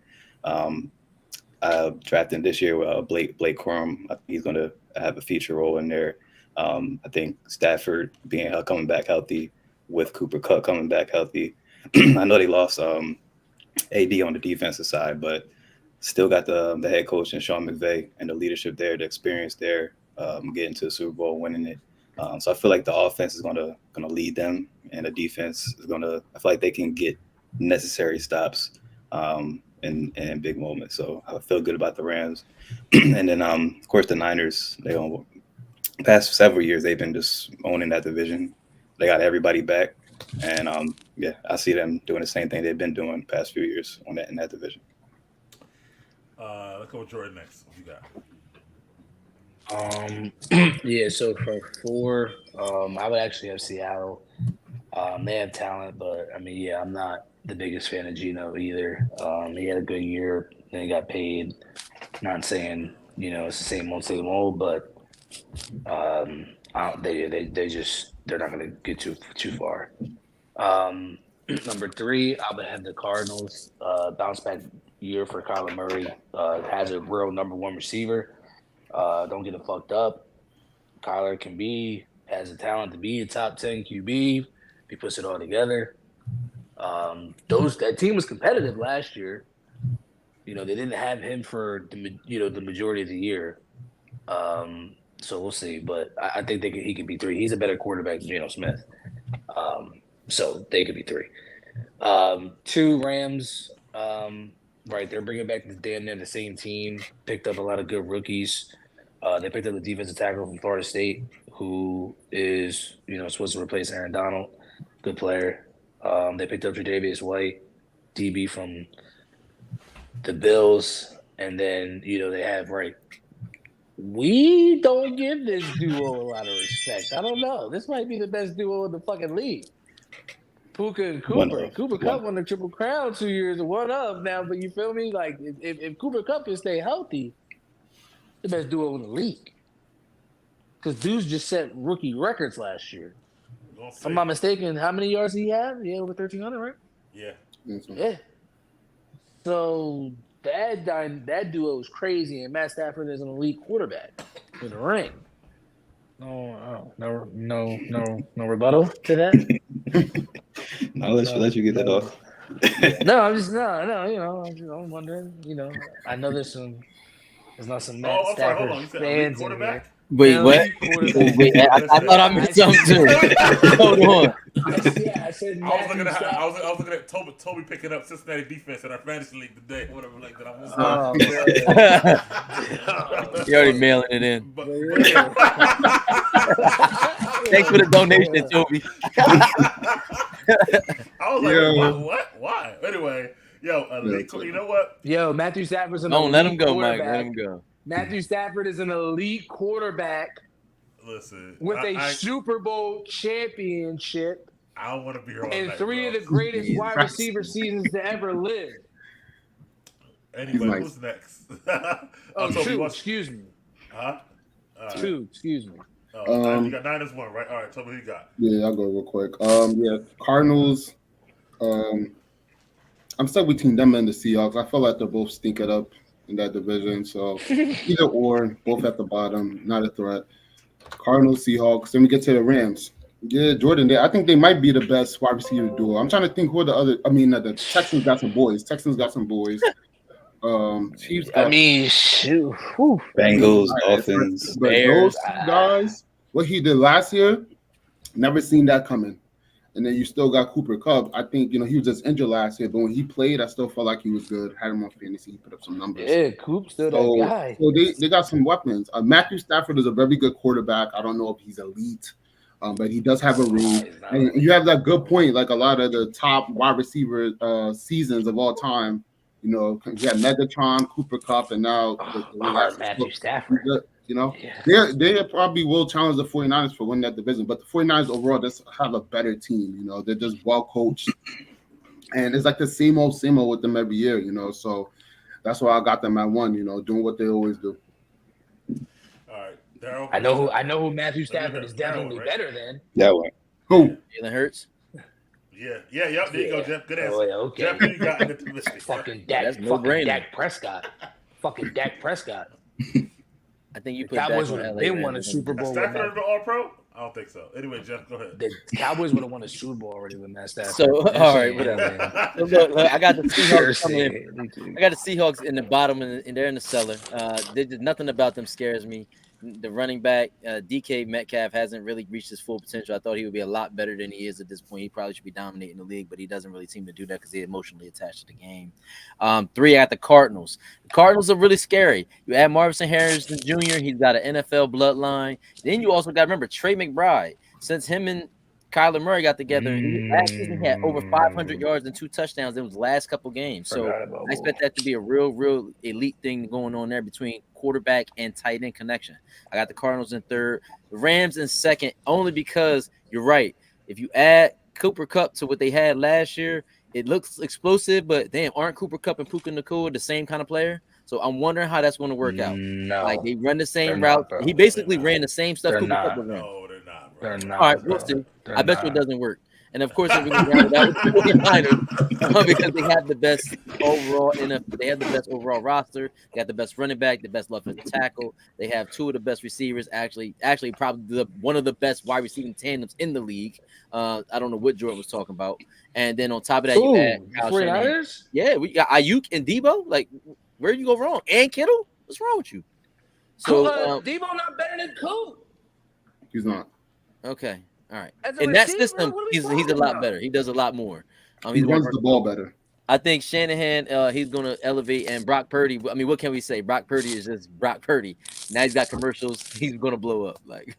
Drafting this year with Blake Corum. I think he's going to have a feature role in there. I think Stafford coming back healthy, with Cooper Kupp coming back healthy. I know they lost AD on the defensive side, but still got the head coach and Sean McVay and the leadership there, the experience there, getting to the Super Bowl, winning it. So I feel like the offense is gonna lead them, and the defense is gonna. I feel like they can get necessary stops in big moments. So I feel good about the Rams, and then of course the Niners. Past several years they've been just owning that division. They got everybody back, and I see them doing the same thing they've been doing the past few years in that division. Let's go with Jordan next. What you got? Yeah, so for 4, I would actually have Seattle. They have talent, but I mean, yeah, I'm not the biggest fan of Geno either. He had a good year, then he got paid. Not saying it's the same old, but they're not going to get too far. Number 3, I would have the Cardinals. Bounce back year for Kyler Murray. Has a real number 1 receiver. Don't get it fucked up. Kyler has the talent to be a top 10 QB. He puts it all together. That team was competitive last year. They didn't have him for the majority of the year. So we'll see. But I think he could be 3. He's a better quarterback than Geno Smith. So they could be 3. 2, Rams. Right, they're bringing back damn near the same team. Picked up a lot of good rookies. They picked up the defensive tackle from Florida State, who is supposed to replace Aaron Donald. Good player. They picked up Tre'Davious White, DB from the Bills, and then they have we don't give this duo a lot of respect. I don't know. This might be the best duo in the fucking league. Puka and Cooper. Cooper Kupp won the Triple Crown 2 years, one of now, but you feel me? Like, if Cooper Kupp can stay healthy, the best duo in the league. Because dudes just set rookie records last year. If I'm not mistaken, how many yards did he have? Yeah, over 1,300, right? Yeah. Yeah. So that duo is crazy, and Matt Stafford is an elite quarterback with a ring. No rebuttal to that. I'll let you get that off. No, I'm just I'm wondering. I know there's not some Matt Stafford fans in here. Wait, what? Wait, I thought I missed something too. Hold on. I said I was looking at Toby picking up Cincinnati defense in our fantasy league today. Whatever, like that. I missed. You already mailing it in. Thanks for the donation, Toby. I was like, what? Why? Anyway, you know what? Yo, Matthew Stafford's an Don't let him go, Mike. Let him go. Matthew Stafford is an elite quarterback. Listen, with a Super Bowl championship. I don't want to be here all and night, 3 of the greatest wide receiver seasons to ever live. Anyway, who's next? Two, excuse me. Huh? 2, excuse me. You got 9 as 1, right? All right, tell me who you got. Yeah, I'll go real quick. Cardinals. I'm stuck between them and the Seahawks. I feel like they're both stinking up in that division. So either or, both at the bottom, not a threat. Cardinals, Seahawks. Then we get to the Rams. Yeah, Jordan. I think they might be the best wide receiver duo. I'm trying to think who are the other. I mean, the Texans got some boys. Chiefs. Shoot. Bengals, Dolphins, but Bears. Those guys, what he did last year, never seen that coming. And then you still got Cooper Kupp. I think, he was just injured last year, but when he played, I still felt like he was good. Had him on fantasy. He put up some numbers. Yeah, Coop's still that guy. So they got some weapons. Matthew Stafford is a very good quarterback. I don't know if he's elite, but he does have a ring. And you have that good point, like a lot of the top wide receiver seasons of all time. You had Megatron, Cooper Kupp, and now Matthew Stafford. They probably will challenge the 49ers for winning that division, but the 49ers overall just have a better team. They're just well coached, and it's like the same old with them every year. So That's why I got them at 1. Doing what they always do. All right, Daryl. I know who Matthew Stafford is definitely right? better than. That one. Who? Jalen Hurts. Yeah. There you go, Jeff. Good answer. Oh, yeah, okay. Jeff, who you got in the Mississippi? Fucking That's Dak. no Fucking brainer. Dak Prescott. Fucking Dak Prescott. I think you The put Dak Cowboys on would have LA been won a Rams. Super Bowl. with Stafford Matt- the All Pro? I don't think so. Anyway, Jeff, go ahead. The Cowboys would have won a Super Bowl already with Matt Stafford. So, all right, whatever. So look, I got the Seahawks coming in. in. I got the Seahawks in the bottom, and they're in the cellar. Nothing about them scares me. The running back, DK Metcalf, hasn't really reached his full potential. I thought he would be a lot better than he is at this point. He probably should be dominating the league, but he doesn't really seem to do that because he's emotionally attached to the game. 3, I got the Cardinals. The Cardinals are really scary. You add Marvin Harrison Jr., he's got an NFL bloodline. Then you also got to remember Trey McBride. Since him and Kyler Murray got together, last season he had over 500 yards and 2 touchdowns in his last couple games. So I expect that to be a real elite thing going on there between quarterback and tight end connection. I got the Cardinals in 3rd, the Rams in 2nd, only because you're right. If you add Cooper Kupp to what they had last year, it looks explosive, but damn, aren't Cooper Kupp and Puka Nacua the same kind of player? So I'm wondering how that's going to work out. No, Like they run the same They're route. not, bro. He basically They're ran the same stuff They're Cooper not. Kupp would run. No, they're not, bro. they're not. All right, we'll bro. see. They're I bet you not. it doesn't work. And of course, we can round it out with the 49ers because they have the best overall they have the best overall roster. They have the best running back, the best offensive tackle. They have 2 of the best receivers. Actually, probably one of the best wide receiving tandems in the league. I don't know what Jordan was talking about. And then on top of that, you add Kyle Shanahan. 49ers? Yeah, we got Ayuk and Debo. Like, where you go wrong? And Kittle, what's wrong with you? So, Debo not better than Coop. He's not. okay, all right. As a In that receiver, system, what are we he's a talking lot about? better. He does a lot more. He He's runs more the ball better. I think Shanahan, he's going to elevate, and Brock Purdy. I mean, what can we say? Brock Purdy is just Brock Purdy. Now he's got commercials. He's going to blow up. Like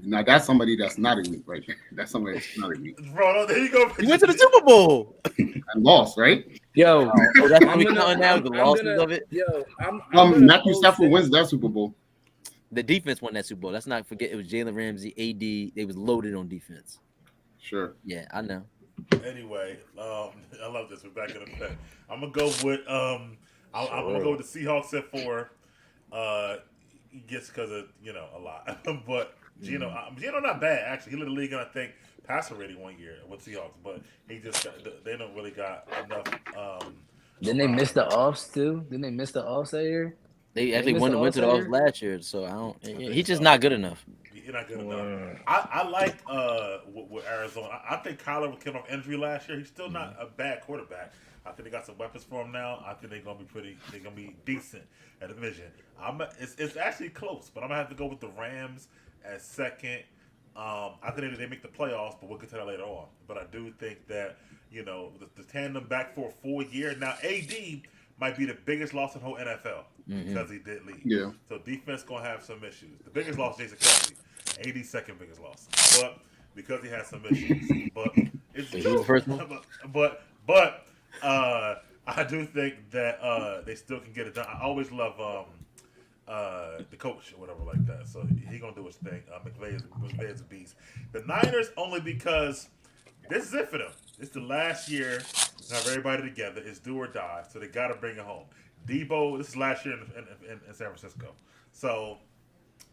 Now that's somebody that's not elite, right? That's somebody that's not elite Bro, there you go. he went to the Super Bowl. and lost, right? Yo, Oh, that's what I'm we gonna- counting now. I'm- The I'm losses gonna- of it. yo, I'm gonna Matthew post Stafford it. wins that Super Bowl. The defense won that Super Bowl. Let's not forget it was Jalen Ramsey, AD. They was loaded on defense. Sure. Yeah, I know. Anyway, I love this. We're back in effect. I'm gonna go with I'm gonna go with the Seahawks at 4. Just because of a lot, but Gino not bad actually. He led the league in I think passer rating 1 year with Seahawks, but they don't really got enough. Didn't they miss the offs too? Didn't they miss the offs that year? They actually missed went the to the All-Star? offs last year, so I don't. He's just not good enough. You're not good enough. I like with Arizona. I think Kyler came off injury last year. He's still not a bad quarterback. I think they got some weapons for him now. I think they're gonna be They're gonna be decent at division. It's actually close, but I'm gonna have to go with the Rams at 2nd. I think they make the playoffs, but we'll get to that later on. But I do think that the tandem back for a full year now. AD might be the biggest loss in the whole NFL because he did leave. Yeah. So defense gonna have some issues. The biggest loss, Jason Kelsey. 82nd biggest loss, but because he has some issues, but it's He was the first one? but I do think that they still can get it done. I always love the coach or whatever like that, so he gonna do his thing. McVay is a beast. The Niners only because this is it for them. It's the last year to have everybody together. It's do or die, so they got to bring it home. Debo, this is last year in San Francisco, so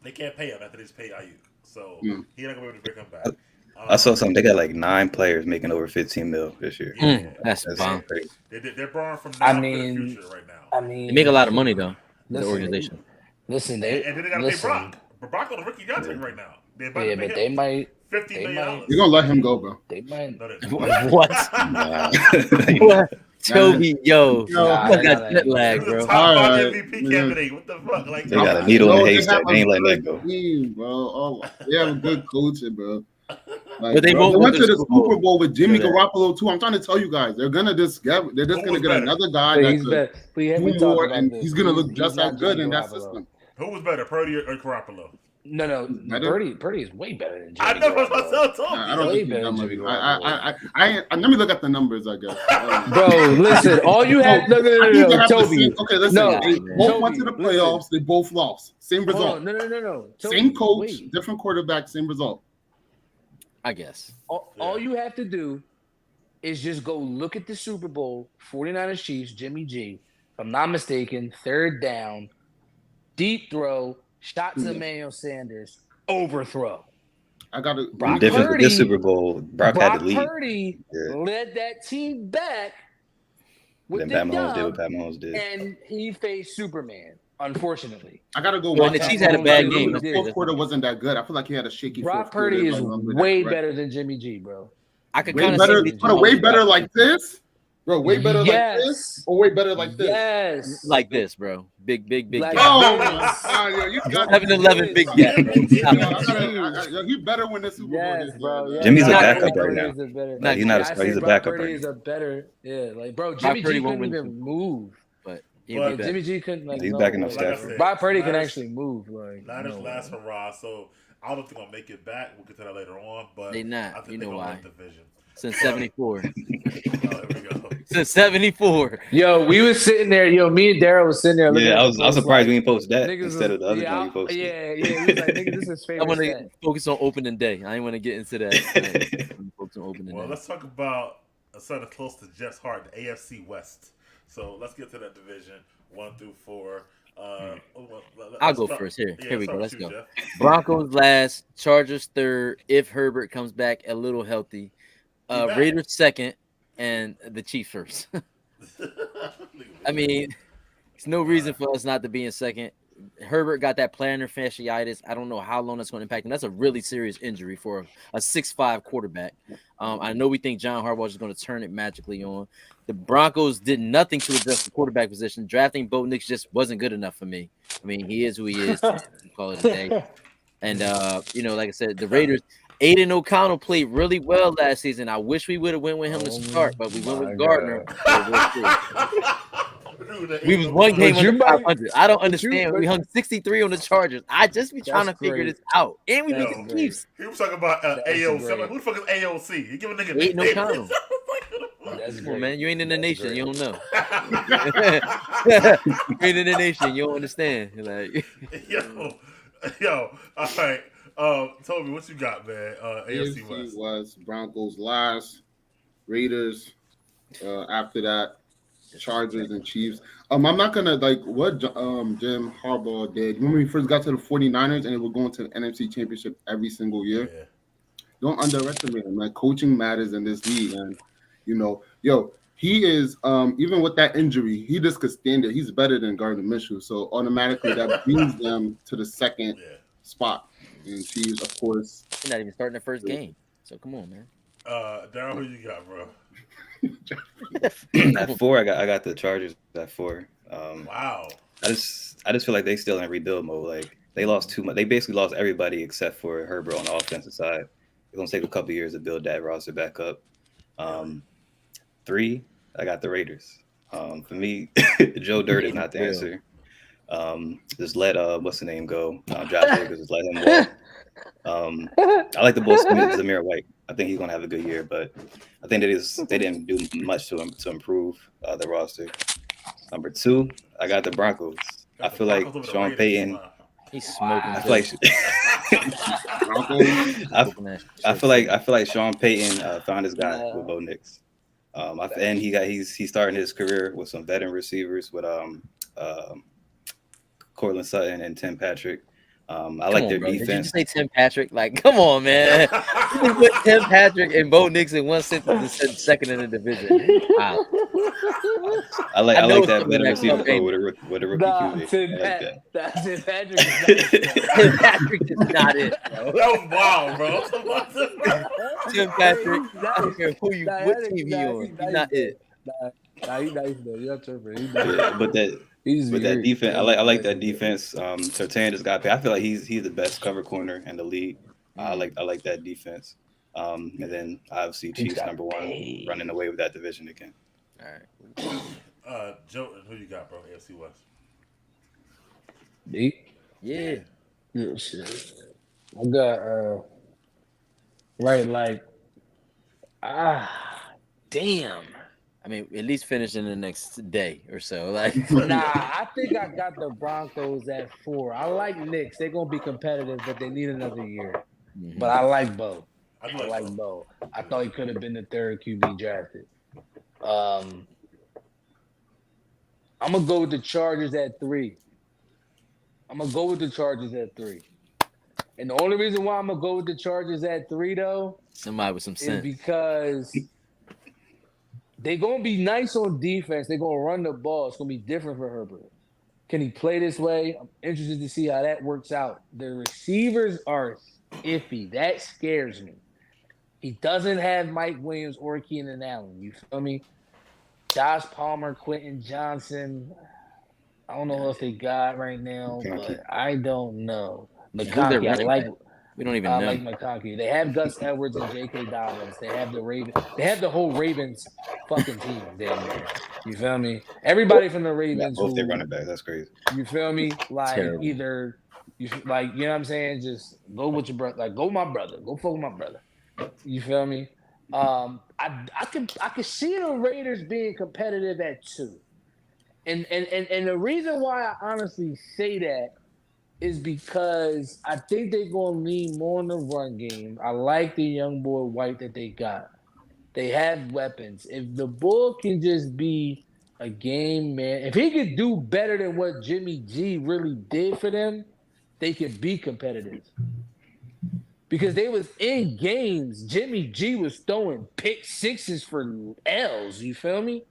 they can't pay him after they just pay Ayuk. So he's not gonna be able to bring him back. I saw something. They got like 9 players making over 15 mil this year. That's bomb. crazy. They're borrowing from now I for mean- the future right now. They make a lot of money though. The Listen, organization. Listen, they And then they got to pay Brock. Brock on the rookie contract right now. They're about to pay but him they might. $50 they million. might- You're gonna let him go, bro. They might. No, they're not. What? Nah. Toby, yo, Nah, fuck nah, that nah. jet He lag, was a bro. top 5 Alright, MVP man. candidate. What the fuck? Like, They got a I needle in know a they haystack. have a They ain't letting that good go. team, bro. Oh, they have a good coaching, bro. Like, But they bro, won't they go went to to the the Super Super Bowl with Jimmy Yeah. Garoppolo too. I'm trying to tell you guys, they're just Who gonna was get better? another guy But that he's could better. We do talked more, about and this. he's gonna look He's just not as good Jimmy in that Garoppolo. system. who was better, Purdy or Garoppolo? No, Better? Purdy is way better than Jimmy I know what Garoppolo. myself told I me. don't Way think he's better that than much. Jimmy I let me look at the numbers, I guess. Bro, listen, all you had no, I think they no, have the Toby. same- okay, listen. No, they both went to the Toby, playoffs. They both lost. Same Hold result. on, no. Toby, Same coach, wait. different quarterback, same result. I guess. All you have to do is just go look at the Super Bowl, 49ers Chiefs, Jimmy G. I'm not mistaken, third down, deep throw, shot to Emmanuel Sanders, overthrow. I got to. Brock The difference with this Purdy- Super Bowl, Brock had Brock the lead. Purdy Yeah. led that team back with Then the Pat Mahomes did dub, what Pat Mahomes did. and he faced Superman. Unfortunately, I gotta go. Well, watch the Chiefs that. had a bad The game. fourth quarter wasn't that good. I feel like he had a shaky. Brock fourth quarter, Purdy if is I remember that way correct. better than Jimmy G, bro. I could Way kind of better. see But way better like this, bro. Way better like this, Yes. or way better like this. Yes, like this, bro. Big Like- gap. Oh my God, yo, you got 7-11 big gap. He better win the Super Bowl. yes, this bro. year. Yeah. Jimmy's a Brock backup Purdy right now. is a better- Like, he's not a I star, say he's a Brock backup Purdy right is a better, like, bro. Brock Jimmy Purdy G won't couldn't win even Super move. But But- Jimmy G couldn't. Like, He's no, backing up like, Like I Stafford. said, Brock Purdy can Niners- actually move. Like, Niners no last way. hurrah, so I don't think I'll make it back. We'll get to that later on, but They not. I think You they're know gonna why? win division. since 74. Oh, here we go. Since 74. Yo, we was sitting there. Yo, me and Daryl was sitting there. Looking Yeah, at I the was post, surprised like, we didn't post that niggas instead was- of the other yeah, one you posted. Yeah. He was like, nigga, this is I favorite want stat. to focus on opening day. I ain't want to get into that. Focus on opening Well, day. let's talk about something close to Jeff's heart, the AFC West. So let's get to that division 1 through 4. I'll go first. Here we go. start Let's with you, go. Jeff. Broncos last, Chargers third. If Herbert comes back a little healthy, He back. Raiders second, and the Chiefs first. I mean, there's no reason for us not to be in second. Herbert got that plantar fasciitis. I don't know how long that's going to impact him. That's a really serious injury for a 6'5" quarterback. I know we think John Harbaugh is going to turn it magically on. The Broncos did nothing to address the quarterback position. Drafting Bo Nix just wasn't good enough for me. I mean, he is who he is. Call it a day. And like I said, the Raiders. Aiden O'Connell played really well last season. I wish we would have went with him to start, but we went with Gardner. We was one game under 500. I don't understand. We hung 63 on the Chargers. I just be trying to figure this out. And we beat the Chiefs. He was talking about AOC. I'm like, who the fuck is AOC? You give a nigga Aiden nicknames. O'Connell. That's Come on, man. You ain't in the nation. great. You don't know. You ain't in the nation. You don't understand. Like, yo. All right. Toby, what you got, man? AFC West. was Broncos last, Raiders after that, Chargers and Chiefs. I'm not gonna like what Jim Harbaugh did. Remember when he first got to the 49ers and they were going to the NFC Championship every single year? Yeah. Don't underestimate him. Like coaching matters in this league, and he is even with that injury, he just could stand it. He's better than Gardner Minshew, so automatically that brings them to the second spot. And Chiefs, of course. you're not even starting the first game. So come on, man. Daryl, who you got, bro? At 4, I got the Chargers at 4. Wow. I just feel like they still in rebuild mode. Like they lost too much. They basically lost everybody except for Herbert on the offensive side. It's gonna take a couple years to build that roster back up. 3, I got the Raiders. For me, Joe Dirt is not the answer. Just let what's the name go? Josh Jacobs, just let him walk. I like the Bulls. Zamir White. I think he's gonna have a good year, but I think they didn't do much to improve the roster. Number 2, I got the Broncos. I feel like Sean Payton. He's smoking. I feel like I feel like Sean Payton found his guy with Bo Nix. And he's starting his career with some veteran receivers with Cortland Sutton and Tim Patrick. I like their defense. Did you just say Tim Patrick? Like, come on, man. You put Tim Patrick and Bo Nix in one sentence and said second in the division. Wow. I like that it's veteran receiver okay. with a rookie QB. Tim I like that. Tim Patrick is Tim Patrick is not it, bro. That was wild, bro. Tim Patrick, I don't care what team he on. He's not it. He's nice though. You're tripping. Yeah, but that defense, I like that defense. Surtain just got paid. I feel like he's the best cover corner in the league. I like that defense. And then obviously Chiefs number 1, running away with that division again. All right. Joe, who you got, bro? AFC West. D? Yeah. Yeah, shit. I got damn. I mean, at least finish in the next day or so. Like, Nah, I think I got the Broncos at 4. I like Knicks. They're gonna be competitive, but they need another year. But I like Bo. I like Bo. I thought he could have been the third QB drafted. I'm gonna go with the Chargers at 3. And the only reason why I'm gonna go with the Chargers at 3 though Somebody with some is sense. because they're gonna be nice on defense. They're gonna run the ball. It's gonna be different for Herbert. Can he play this way? I'm interested to see how that works out. The receivers are iffy. That scares me. He doesn't have Mike Williams or Keenan Allen. You feel me? Josh Palmer, Quentin Johnson. I don't know what they got right now, but I don't know. McConkey, I like. We don't even I know. like McConkey. They have Gus Edwards and J.K. Dobbins. They have the Ravens. They have the whole Ravens fucking team damn near. You feel me? Everybody from the Ravens. Both their running back. That's crazy. You feel me? Like Terrible. either you like, you know what I'm saying? Just go with your brother. Like go with my brother. Go fuck with my brother. You feel me? I can see the Raiders being competitive at 2. And the reason why I honestly say that is because I think they're going to lean more on the run game. I like the young boy White that they got. They have weapons. If the Bull can just be a game man, if he could do better than what Jimmy G really did for them, they could be competitive. Because they was in games, Jimmy G was throwing pick sixes for L's. You feel me?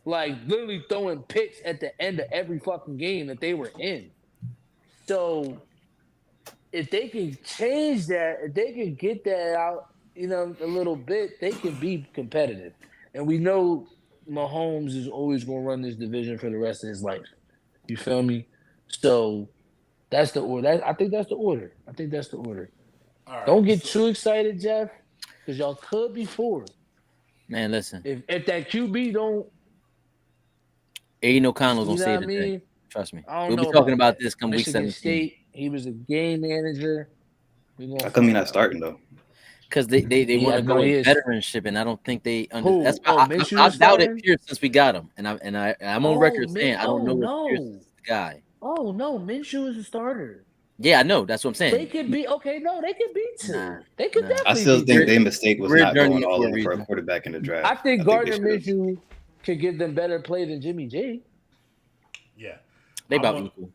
Like literally throwing picks at the end of every fucking game that they were in. So if they can change that, if they can get that out, a little bit, they can be competitive. And we know Mahomes is always going to run this division for the rest of his life. You feel me? So that's the order. I think that's the order. All right, Don't get too excited, Jeff, because y'all could be 4. Man, listen. If that QB don't, Aiden O'Connell's gonna you know say what I the day. mean? Trust me. I don't We'll know be talking about about that. this come week Michigan 17. State, he was a game manager. How come he's not starting though? Because they want to no, go he with is. veteranship, and I don't think they. Who? That's why Minshew I've doubted starting? Pierce since we got him, and I'm on record saying I don't know if Pierce is the guy. Oh no, Minshew is a starter. Yeah, I know. That's what I'm saying. They could be okay. No, they could be 2. Nah, they could nah. definitely. I still be think two. their mistake was We're not going journeyman all for a in for a reason. quarterback in the draft. I think they Gardner should've. Minshew could give them better play than Jimmy G. Yeah. They about equal.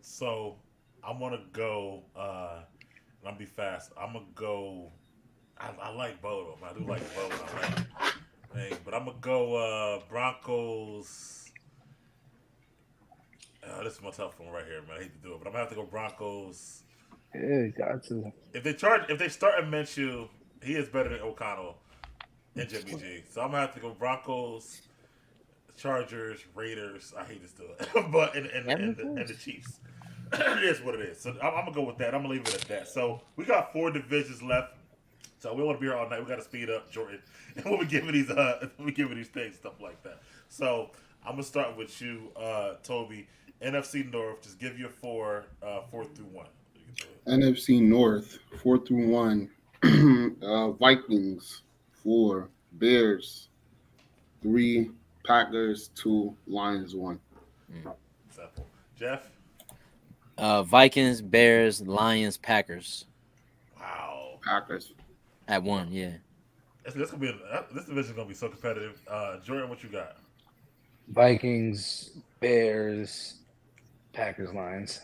So I'm gonna go. I'll be fast. I'm gonna go. I like both of them. I do like both. But I'm gonna go Broncos. This is my tough one right here, man. I hate to do it, but I'm gonna have to go Broncos. Yeah, got to. If they start Minshew, he is better than O'Connell and Jimmy G. So I'm gonna have to go Broncos, Chargers, Raiders. I hate to do it, but and the Chiefs. It is what it is. So I'm gonna go with that. I'm gonna leave it at that. So we got 4 divisions left. So we want to be here all night. We got to speed up, Jordan, and we'll be giving these things, stuff like that. So I'm gonna start with you, Toby. NFC North. Just give you a 4 through 1. NFC North 4 through 1. Vikings 4, Bears 3, Packers 2, Lions 1. Simple. Jeff. Vikings, Bears, Lions, Packers. Wow. Packers at 1. Yeah. This division is gonna be so competitive. Jordan, what you got? Vikings, Bears, Packers, Lions.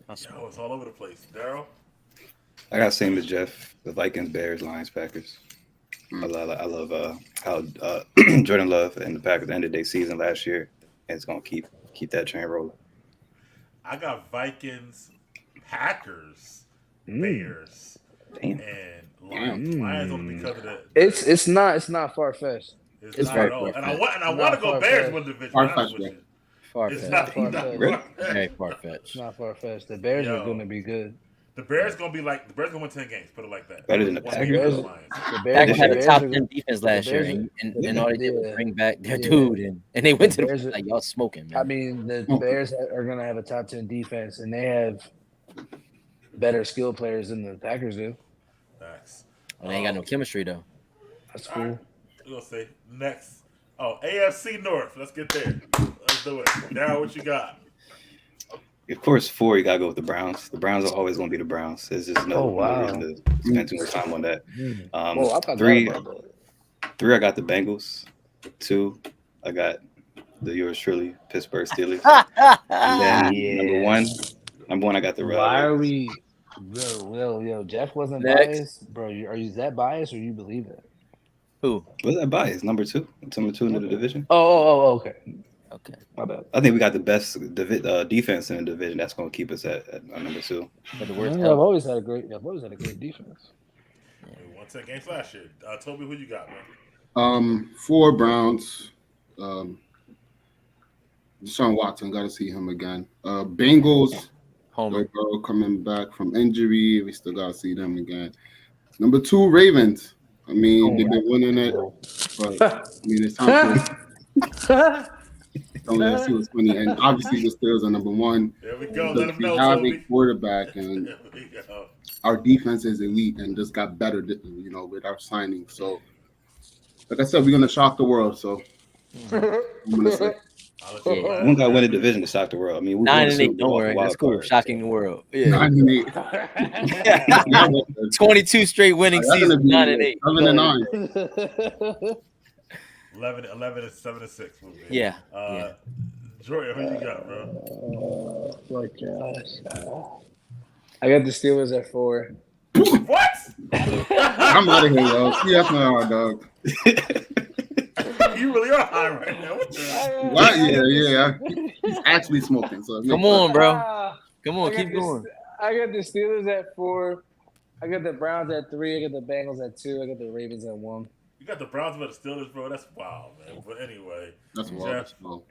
Yo, it's all over the place. Daryl? I got same as Jeff. The Vikings, Bears, Lions, Packers. I love how Jordan Love and the Packers ended their season last year, and it's gonna keep that train rolling. I got Vikings, Packers, Bears, Damn. and Lions. Lions only because of the It's not far fetched. It's not at all. And I want to go Bears win the division. Far-fetched. It's not Very far-fetched. It's not far-fetched. The Bears are going to be good. The Bears gonna win 10 games. Put it like that. Better than the Packers. The Packers had a Bears top are 10 defense last year, and all they did was yeah. bring back their Yeah. dude, and they went to Bears the are- like y'all smoking, man. I mean, the Bears are going to have a top 10 defense, and they have better skill players than the Packers do. Facts. And they ain't got no chemistry though. That's cool. We're gonna say next. Oh, AFC North. Let's get there. Let's do it. Now, what you got? Of course, 4, you gotta go with the Browns. The Browns are always gonna be the Browns. There's just no reason to spend too much time on that. I thought 3, that about that. 3, I got the Bengals. 2, I got the yours truly, Pittsburgh Steelers. Ah, And then Yeah. number one, I got the Why are Ravens. we? Yo, Jeff wasn't Next. biased, bro. Are you that biased or you believe it? Who? What's that bias? Number two in the division. Oh, okay. Okay. My bad. I think we got the best defense in the division. That's going to keep us at number two. But the Yeah, worst I've health. always had a great defense. We won 10 games last year. Toby, who you got, man? 4 Browns. Deshaun Watson, got to see him again. Bengals. Homer. Joe Burrow coming back from injury. We still got to see them again. Number 2, Ravens. I mean, they've been winning it, but I mean, it's time for let's see what's funny. And obviously, the Steelers are number 1. There we go. Because Let him we know, have Toby. a quarterback, and There we go. our defense is elite and just got better, with our signing. So, like I said, we're gonna shock the world. So, I'm gonna say I'll let you Yeah. know. We don't got to win a division to shock the world. I mean, we 9-8. Don't worry. That's cool. Shocking the world. Yeah. 9-8. 22 straight winning Y'all gonna seasons. be 9-8. 7-9. 11 and 7 and 6. We'll be. Yeah. Jordan, who you got, bro? Oh my gosh. I got the Steelers at 4. What? I'm out of here, yo. See, that's not our dog. You really are high right now. What the? What? Yeah. He's actually smoking. So it Come makes on, bro. Ah, Come on. I Keep got going. I got the Steelers at 4. I got the Browns at 3. I got the Bengals at 2. I got the Ravens at 1. You got the Browns but the Steelers, bro. That's wild, man. But anyway, That's Jeff. wild. That's wild.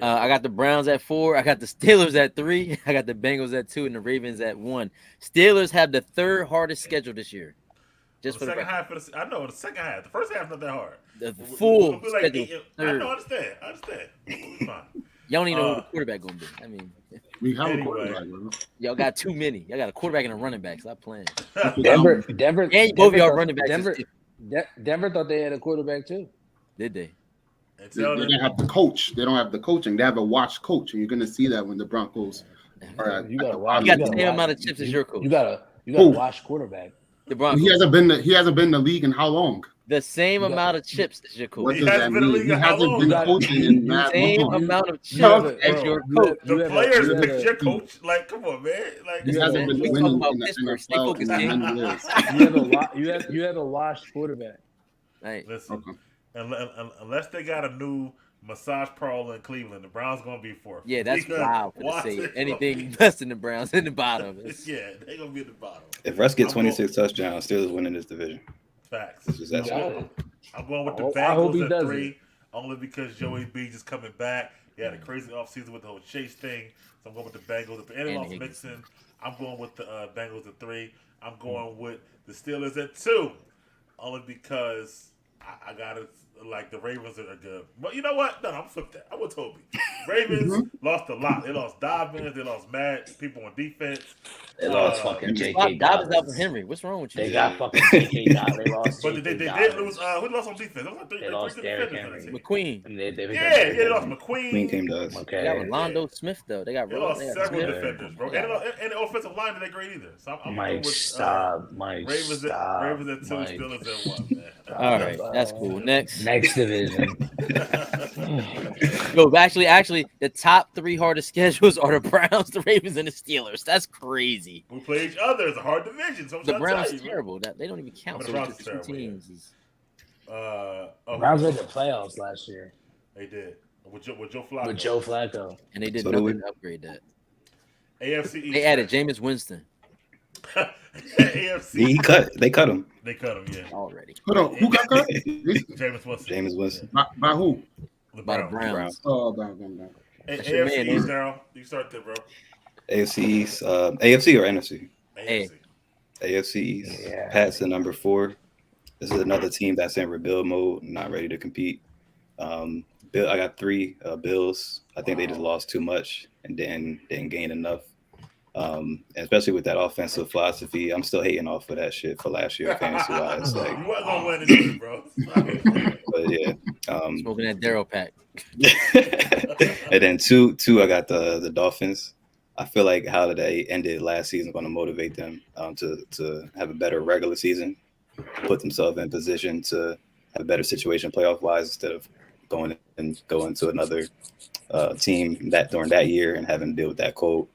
I got the Browns at 4. I got the Steelers at 3. I got the Bengals at 2 and the Ravens at 1. Steelers have the 3rd hardest schedule this year. Just the for the second record. half I know the second half. The first half not that hard. The full We'll be like, schedule. I Third. know, I understand. We'll be fine. Y'all don't even know who the quarterback gonna be. I mean, We have Anyway. a quarterback, bro. y'all got too many. Y'all got a quarterback and a running back. Stop playing. Denver, And both of y'all thought- running backs. Denver thought they had a quarterback too. Did they? And They tell don't them, have the coach. They don't have the coaching. They have a watch coach, and you're gonna see that when the Broncos are at. You gotta at watch. You got you the gotta same watch- amount of chips as your coach. You gotta Who? watch quarterback. The He Broncos. hasn't been in the league in how long? The same You got- amount of chips as your What coach. He does that hasn't been in the mean? league He in how hasn't long? been You got- coaching in that Same long. amount of chips Yeah, but, as bro, your you coach. have- the you have a- players you have picked a- your coach. Like, come on, man. Like, He You hasn't have been a- we winning talking in about the Pittsburgh. Stay NFL focused, in King. many years. You have a washed quarterback. Right. listen, Okay. unless they got a new massage parlor in Cleveland, the Browns gonna be 4th. Yeah, that's Because wild to Watson say. gonna Anything be- less than the Browns in the bottom. It's- Yeah, they gonna be at the bottom. If Russ gets I'm 26 touchdowns, Steelers winning this division. Facts. It's just that Got simple. it. I'm going with the I hope he Bengals at does 3, only because Joey B just coming back. He had a crazy offseason with the whole Chase thing, so I'm going with the Bengals. If any And lost Higgins. Mixon, I'm going with the Bengals at 3. I'm going with the Steelers at 2, only because I got it. Like the Ravens are good, but you know what? No, I'm flip that. I would Toby. Ravens lost a lot. They lost Dobbins. They lost mad people on defense. They lost Uh, fucking Swap J.K. Dobbins out for Dobbins. Henry. What's wrong with you? They got fucking J.K. Dobbins. They lost But J.K. they did Dobbins. lose. Who lost on defense? They lost They lost three Derrick defenders on Henry. the team. McQueen. And they Yeah, they lost McQueen. Queen came to us. They Okay. got Rolando Smith though. They got They Roll. lost They got several Smith. defenders, bro. Yeah. And the offensive line didn't great either. So I'm Mike, going with stop. Mike, Ravens stop. at 2, Mike. Steelers at 1, man. All right, that's cool. Next. Next division. Yo, actually, the top 3 hardest schedules are the Browns, the Ravens, and the Steelers. That's crazy. We play each other. It's a hard division. So I'm The trying Browns to tell you, terrible. That they don't even count. The So Browns it's just terrible, 2 yeah. teams. Is- Browns made the playoffs last year They did. With Joe Flacco. with Joe Flacco. and they did So do nothing we. to upgrade that. AFC East. They added Jameis Winston AFC. They cut him. They cut him, yeah. already Hold on, who got cut? Jameis Winston. James Winston. By who? The by the Browns. Browns. Oh, down. That's your AFC man, East isn't now. You start there, bro. AFC East. AFC or NFC? Hey. AFC. AFC East. Yeah. Pats at number 4. This is another team that's in rebuild mode, not ready to compete. Bill, I got 3 Bills. I think they just lost too much and didn't gain enough. And especially with that offensive philosophy, I'm still hating off of that shit for last year, fantasy wise. Like, You wasn't gonna win this year, bro. but yeah. Smoking that Darrow pack. And then two, I got the Dolphins. I feel like how they ended last season is going to motivate them to have a better regular season, put themselves in position to have a better situation playoff wise instead of going to another team during that year and having to deal with that cold.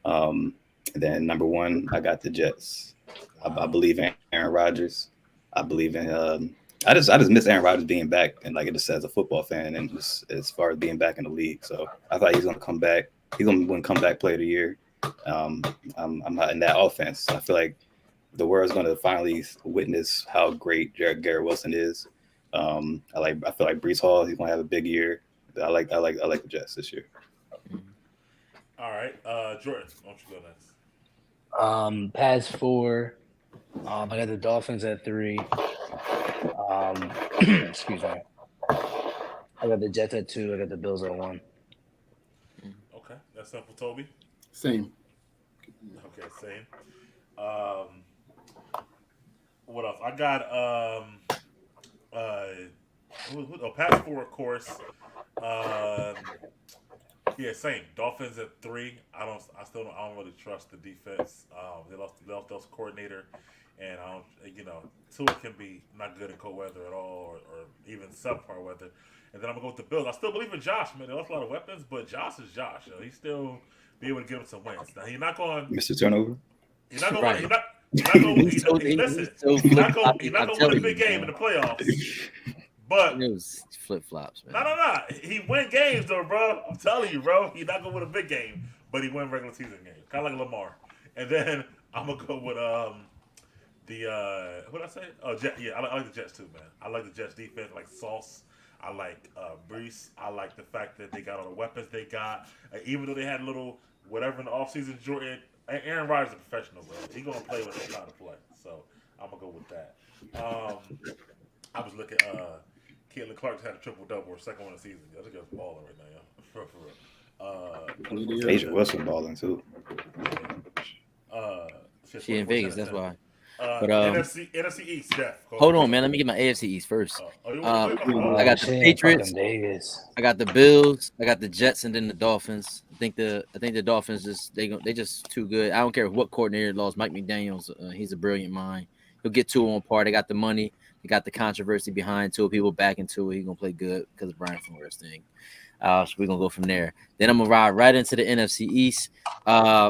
And then number 1, I got the Jets. I believe in Aaron Rodgers. I believe in. I just miss Aaron Rodgers being back, and like it just as a football fan, and just as far as being back in the league. So I thought he's gonna come back. He's gonna win comeback player of the year. I'm not in that offense. I feel like the world's gonna finally witness how great Garrett Wilson is. I feel like Breece Hall. He's gonna have a big year. I like the Jets this year. All right, Jordan, why don't you go next? Pass 4. I got the Dolphins at 3. Excuse me. I got the Jets at 2. I got the Bills at 1. Okay, that's simple, Toby. Same. Okay, same. What else? I got pass 4, of course. Yeah, same. Dolphins at 3. I don't really trust the defense. They lost their coordinator, and Tua can be not good in cold weather at all, or even subpar weather. And then I'm gonna go with the Bills. I still believe in Josh, man. They lost a lot of weapons, but Josh is Josh. He still be able to give him some wins. Now he's not going. Mr. Turnover. He's not going. He's not going. He's not going to win a big game in the playoffs. But it was flip flops, man. No. He win games though, bro. I'm telling you, bro. He's not gonna win a big game, but he win regular season games, kind of like Lamar. And then I'm gonna go with what did I say? Oh, I like the Jets too, man. I like the Jets defense, like Sauce. I like Breece. I like the fact that they got all the weapons they got. Even though they had a little whatever in the offseason, Jordan, Aaron Rodgers is a professional, bro. He's gonna play when it's time to play. So I'm gonna go with that. I was looking. Caitlin Clark had a triple-double or second one of the season. I think that's balling right now, For real. Asia Wilson balling too. She in Vegas, that's why. But NFC East, Jeff. Hold on, man. Let me get my AFC East first. I got the Shit, Patriots. fucking Vegas. I got the Bills. I got the Jets, and then the Dolphins. I think the Dolphins they just too good. I don't care what coordinator lost. Mike McDaniel's, he's a brilliant mind. He'll get Tua on par. They got the money. They got the controversy behind Tua. People backing Tua. He's gonna play good because of Brian Flores thing. So we're gonna go from there. Then I'm gonna ride right into the NFC East.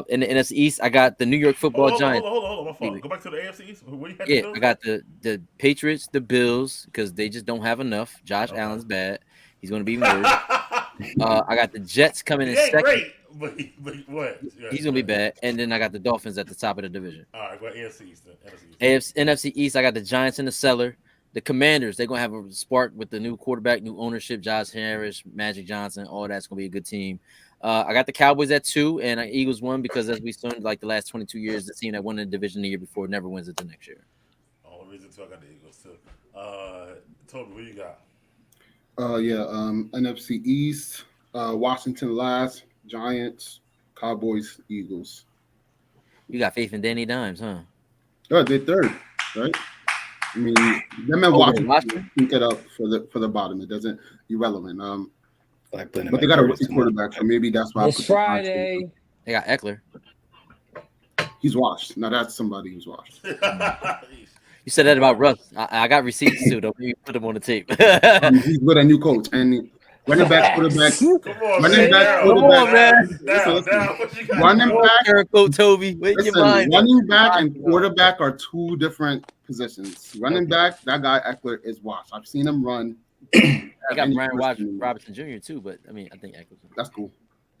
In the NFC East, I got the New York Football Giants. Hold on. Go back to the AFC East. What you had Yeah, I got the Patriots, the Bills, because they just don't have enough. Josh Allen's bad. He's gonna be murdered. I got the Jets coming in second. Great, but what? Yeah, He's gonna be bad. And then I got the Dolphins at the top of the division. All right, go AFC East then. NFC East, I got the Giants in the cellar. The Commanders, they're going to have a spark with the new quarterback, new ownership, Josh Harris, Magic Johnson, all that's going to be a good team. I got the Cowboys at 2 and Eagles 1 because as we saw like the last 22 years, the team that won the division the year before never wins it the next year. Only reason too, I got the Eagles too. Toby, what you got? NFC East, Washington last, Giants, Cowboys, Eagles. You got faith in Danny Dimes, huh? Oh, they're third, right? I mean, them and Washington pick it up for the bottom. It doesn't irrelevant. But they got a rookie quarterback, so maybe that's why. It's Friday. They got Eckler. He's washed. Now that's somebody who's washed. You said that about Russ. I got receipts too. Don't you put them on the tape. He's with a new coach and running back, quarterback. Come on, man. Running back, Toby. Running back and quarterback are two different positions. Running back, that guy Eckler is washed. I've seen him run. I got Brian Robinson Jr. too, but I mean, I think Eckler. That's cool.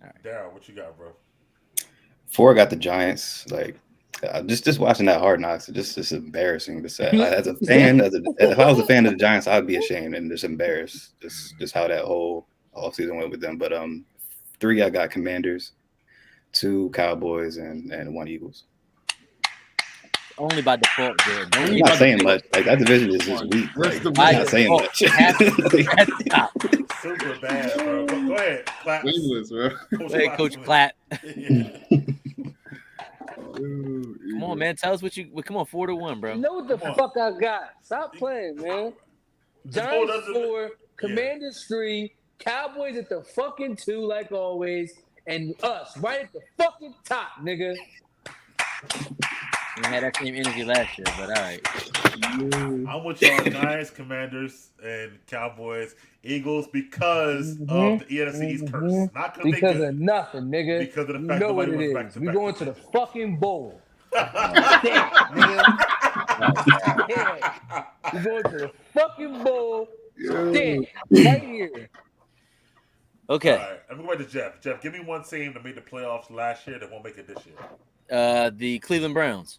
All right, Daryl, what you got, bro? 4, I got the Giants. Like, just watching that Hard Knocks, it's embarrassing to say. As a fan, if I was a fan of the Giants, I'd be ashamed and just embarrassed. Just how that whole offseason went with them. But 3, I got Commanders, 2 Cowboys, and 1 Eagles. Only by default, Jared. I'm not saying much. Like that division is just weak. Like, I'm not saying much. Super bad, bro. Go ahead, clap. Hey, Coach Clap. Come on, man. Tell us what you. Come on, 4-1, bro. You know what the fuck I got? Stop playing, man. Giants 4, Commanders 3, Cowboys at the fucking 2, like always, and us right at the fucking top, nigga. We had that same energy last year, but all right. I'm with y'all, Giants, Commanders, and Cowboys, Eagles because of the NFC East curse. Not because they Because good. of nothing, nigga. Because of the You fact know what nobody it went back is. to We back going to the division. fucking bowl. Damn, nigga. Damn. We going to the fucking bowl. Damn. Right here. Okay. All right, I'm going to Jeff. Jeff, give me one team that made the playoffs last year that won't make it this year. The Cleveland Browns.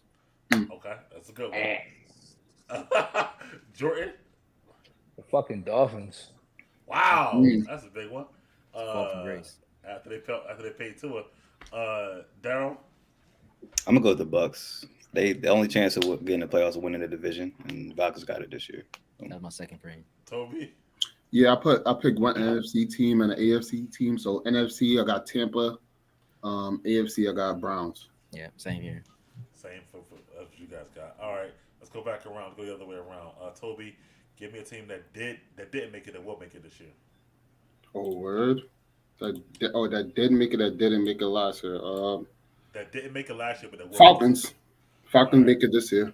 Okay, that's a good one. Jordan. The fucking Dolphins. Wow, that's a big one. Fall from grace. After they paid Tua, Daryl. I'm gonna go with the Bucks. The only chance of getting the playoffs is winning the division, and Falcons got it this year. That's my second frame. Toby. Yeah, I picked one NFC team and an AFC team. So NFC, I got Tampa. AFC, I got Browns. Yeah, same here. Same for as you guys got. All right, let's go back around. Go the other way around. Toby, give me a team that didn't make it that will make it this year. Oh, word. That didn't make it. That didn't make it last year. That didn't make it last year, but that will. Falcons. Falcons make it this year.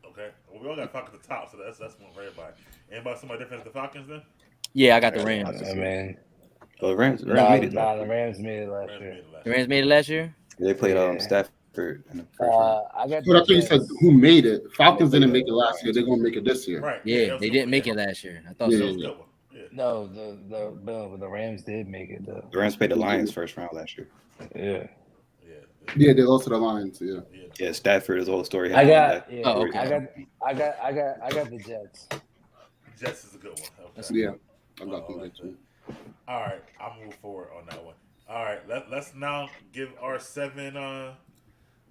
Okay. Well, we all got Falcons at the top, so that's one for everybody. Anybody somebody different than the Falcons then? Yeah, I got the Rams. I mean, Well, the Rams nah, made it. the Rams made it last Rams year. made it last The year. Rams made it last year? They played Yeah. Stafford in the first round. I got. But I thought you said who made it. Falcons They didn't played make it last year. They're gonna make it this year. Right. Yeah, that was they good didn't one. make Yeah. it last year. I thought Yeah. That so. was a good one. Yeah. No, the Rams did make it though. The Rams played the Lions first round last year. Yeah. Yeah, they lost to the Lions. Yeah. Yeah, Stafford is the whole story. I got. Yeah. Oh, okay. I got the Jets. Jets is a good one. Okay. Yeah. I got I them like there too. All right, I'll move forward on that one. All right, let's now give our 7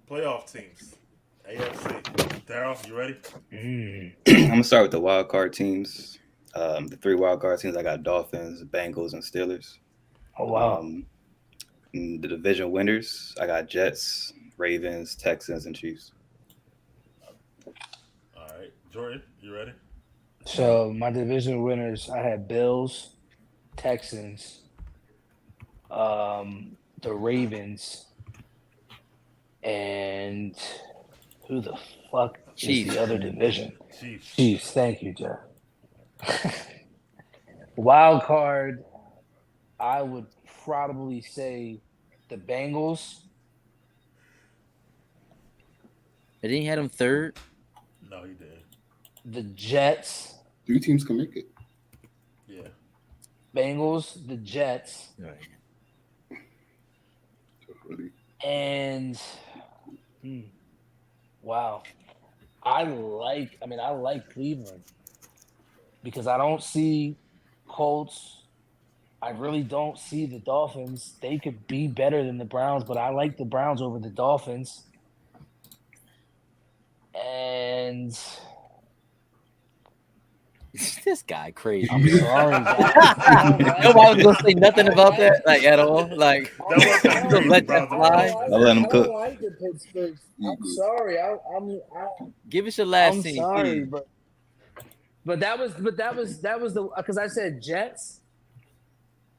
playoff teams. AFC. Daryl, you ready? I'm gonna start with the wild card teams. The 3 wild card teams I got: Dolphins, Bengals, and Steelers. Oh wow. And the division winners I got: Jets, Ravens, Texans, and Chiefs. All right, Jordan, you ready? So my division winners, I had Bills, Texans, the Ravens, and who the fuck Chiefs. is the other division? Chiefs. Chiefs. Thank you, Jeff. Wild card, I would probably say the Bengals. They didn't have him third. No, he did. The Jets, 3 teams can make it. Yeah. Bengals, the Jets, Really. and wow, I like Cleveland because I don't see Colts. I really don't see the Dolphins. They could be better than the Browns, but I like the Browns over the Dolphins. And This guy crazy. I'm sorry, guys. Nobody was gonna say nothing about that, like at all. Like That was let that fly. I'll let 'em I cook. don't like the Pittsburgh. I'm sorry. I'm Give us your last I'm team. sorry, please. but that was the because I said Jets,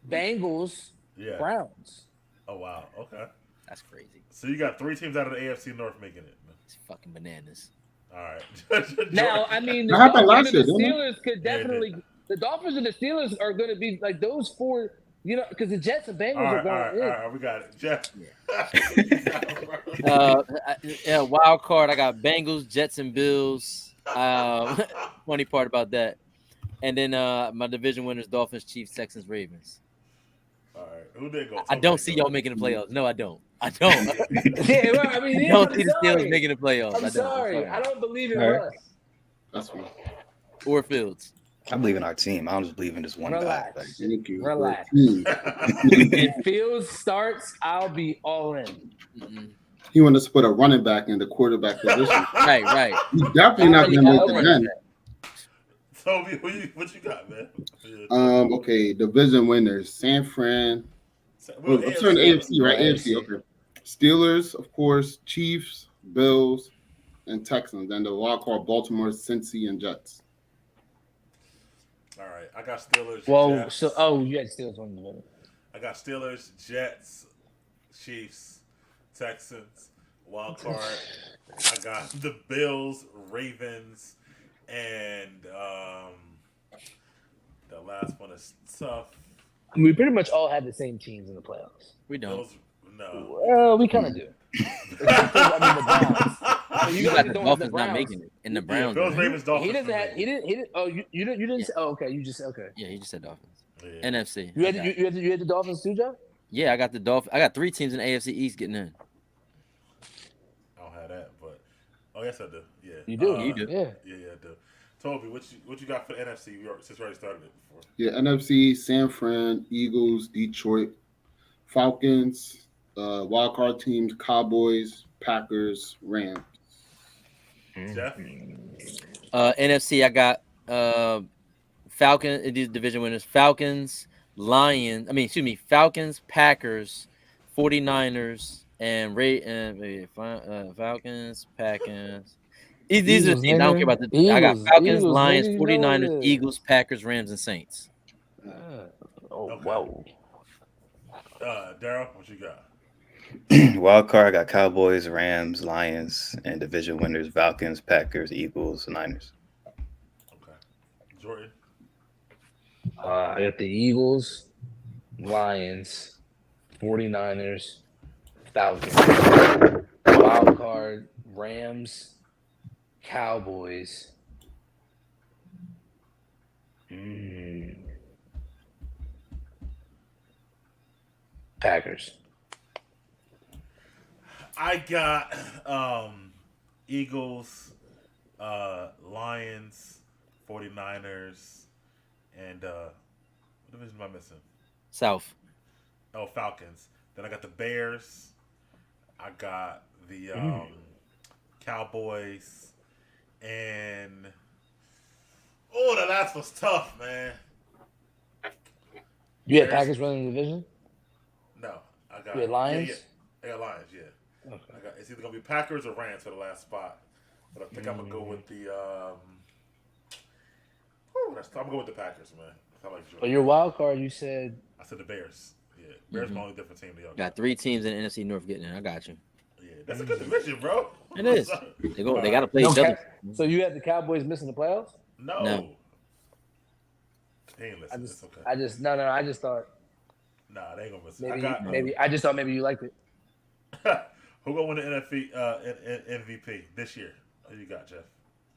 Bengals, Yeah. Browns. Oh wow. Okay. That's crazy. So you got 3 teams out of the AFC North making it. It's fucking bananas. All right. Now, I mean, the That happened Dolphins last and the year, didn't Steelers could definitely. The Dolphins and the Steelers are going to be like those 4. You know, because the Jets and Bengals all are right, going in. all right, we got it. Jeff. Wild card. I got Bengals, Jets, and Bills. Funny part about that. And then my division winners: Dolphins, Chiefs, Texans, Ravens. All right, who did go? I don't see y'all making the playoffs. No, I don't. I don't. Yeah, well, I mean, I yeah, don't I'm see the Steelers sorry. making the playoffs. I'm I don't. sorry. I don't believe in All right. Russ. That's fine. Or Fields. I believe in our team. I don't just believe in just one Relax. guy. Like, Thank you. Relax. Team. If Fields starts, I'll be all in. Mm-mm. He wanted to put a running back in the quarterback position. Right. He's definitely not going to make it then. Toby, what you got, man? Okay, division winners: San Fran. Well, Let's turn to AFC, right? AFC. AFC. Okay. Steelers, of course. Chiefs, Bills, and Texans. Then the wild card: Baltimore, Cincy, and Jets. All right, I got Steelers. Well, Jets. you had Steelers on the middle. I got Steelers, Jets, Chiefs, Texans, Wild card. I got the Bills, Ravens, and the last one is tough. I mean, we pretty much all had the same teams in the playoffs. We don't. Bills, no. Well, we kind of do. The Browns. So You guys got are the throwing Dolphins Browns. not making it, and the Yeah, Browns. Bills, are. Ravens, Dolphins. He doesn't for have. me. He didn't. Oh, you didn't. say. Oh, okay. You just okay. Yeah, he just said Dolphins. Yeah. NFC. You had I got it. you had the Dolphins too, Joe. Yeah, I got the Dolphins. I got 3 teams in the AFC East getting in. I don't have that, but yes, I do. Yeah, You do. You do. Yeah. Yeah, I do. Toby, what you got for the NFC? Since we already started it before. Yeah, NFC, San Fran, Eagles, Detroit, Falcons, wild card teams, Cowboys, Packers, Rams. Jeff. NFC, I got Falcons. These division winners: Falcons, Lions. Falcons, Packers, 49ers, and Falcons, Packers. These are the Eagles, teams. I don't care about the. I got Eagles, Falcons, Eagles, Lions, nigga, you know 49ers, it is. Eagles, Packers, Rams, and Saints. Oh, Okay. whoa. Daryl, what you got? Wild card, I got Cowboys, Rams, Lions, and division winners: Falcons, Packers, Eagles, Niners. Okay. Jordan. I got the Eagles, Lions, 49ers, Falcons. Wild card, Rams, Cowboys. Packers. I got Eagles, Lions, 49ers, and what division am I missing? South. Oh, Falcons. Then I got the Bears. I got the Cowboys, and the last was tough, man. You had Bears. Packers running the division? No, I got You had Lions? I got Lions. Yeah, Okay. it's either gonna be Packers or Rams for the last spot, but I think I'm gonna go with the. I'm gonna go with the Packers, man. I like Jordan. But your wild card, you said I said the Bears. Yeah, Bears my only different team. Y'all Got 3 teams in the NFC North getting in. I got you. Yeah, that's a good division, bro. It is. They got to play no each other. so you had the Cowboys missing the playoffs? No. No. They ain't listen. It's okay. I just thought Nah, they ain't gonna miss it. maybe I just thought maybe you liked it. Who gonna win the MVP this year? Who you got, Jeff?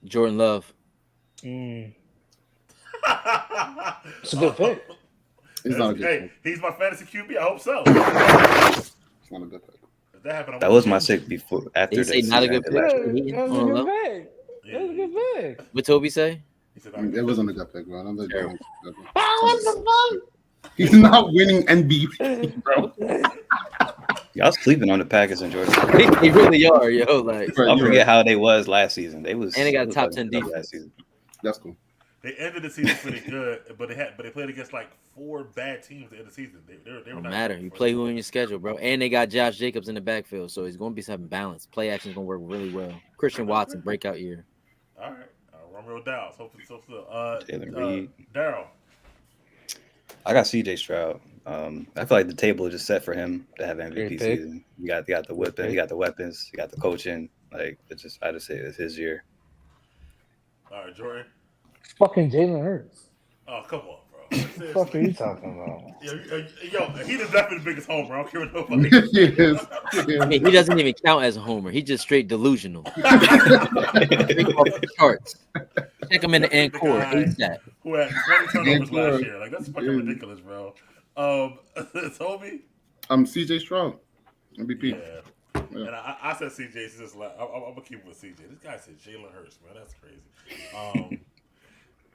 Jordan Love. It's a good pick. It's not a good Hey, pick. he's my fantasy QB. I hope so. It's not a good pick. If that happened, That was my sick before. After They say the not a season good ended pick. last year. That was a Oh, good no. pick. That was a good pick. What Toby say? He said, It wasn't a good pick, bro. Another Terrible. good pick. He's not winning MVP, bro. Y'all sleeping on the Packers and Jordan. They really are, yo. Like, Right, I you're forget right. how they was last season. They was And they got it was top fucking 10 tough last season. That's cool. They ended the season pretty good, but they played against like 4 bad teams at the end of the season. They were don't not matter. good You for play it. who in your schedule, bro. And they got Josh Jacobs in the backfield, so it's going to be something balanced. Play action is going to work really well. Christian Watson, breakout year. All right, Romeo Downs. Hopefully, so. Taylor Reed. Daryl. I got CJ Stroud. I feel like the table is just set for him to have MVP Great pick. season. You got the whipping, you got the weapons, you got the coaching. Like I just say it's his year. All right, Jordan. Fucking Jalen Hurts. Oh, come on, bro. What the fuck are you talking about? Yo, he the definitely the biggest homer. I don't care what nobody. Yes. I mean, he doesn't even count as a homer. He's just straight delusional. Think off the charts. Check him in the end core. Hates that. Who had 20 turnovers Yeah, last year? Like that's fucking yeah. ridiculous, bro. Toby. CJ Stroud, MVP. Yeah. And I said CJ. Just like I'm gonna keep it with CJ. This guy said Jalen Hurts, man. That's crazy.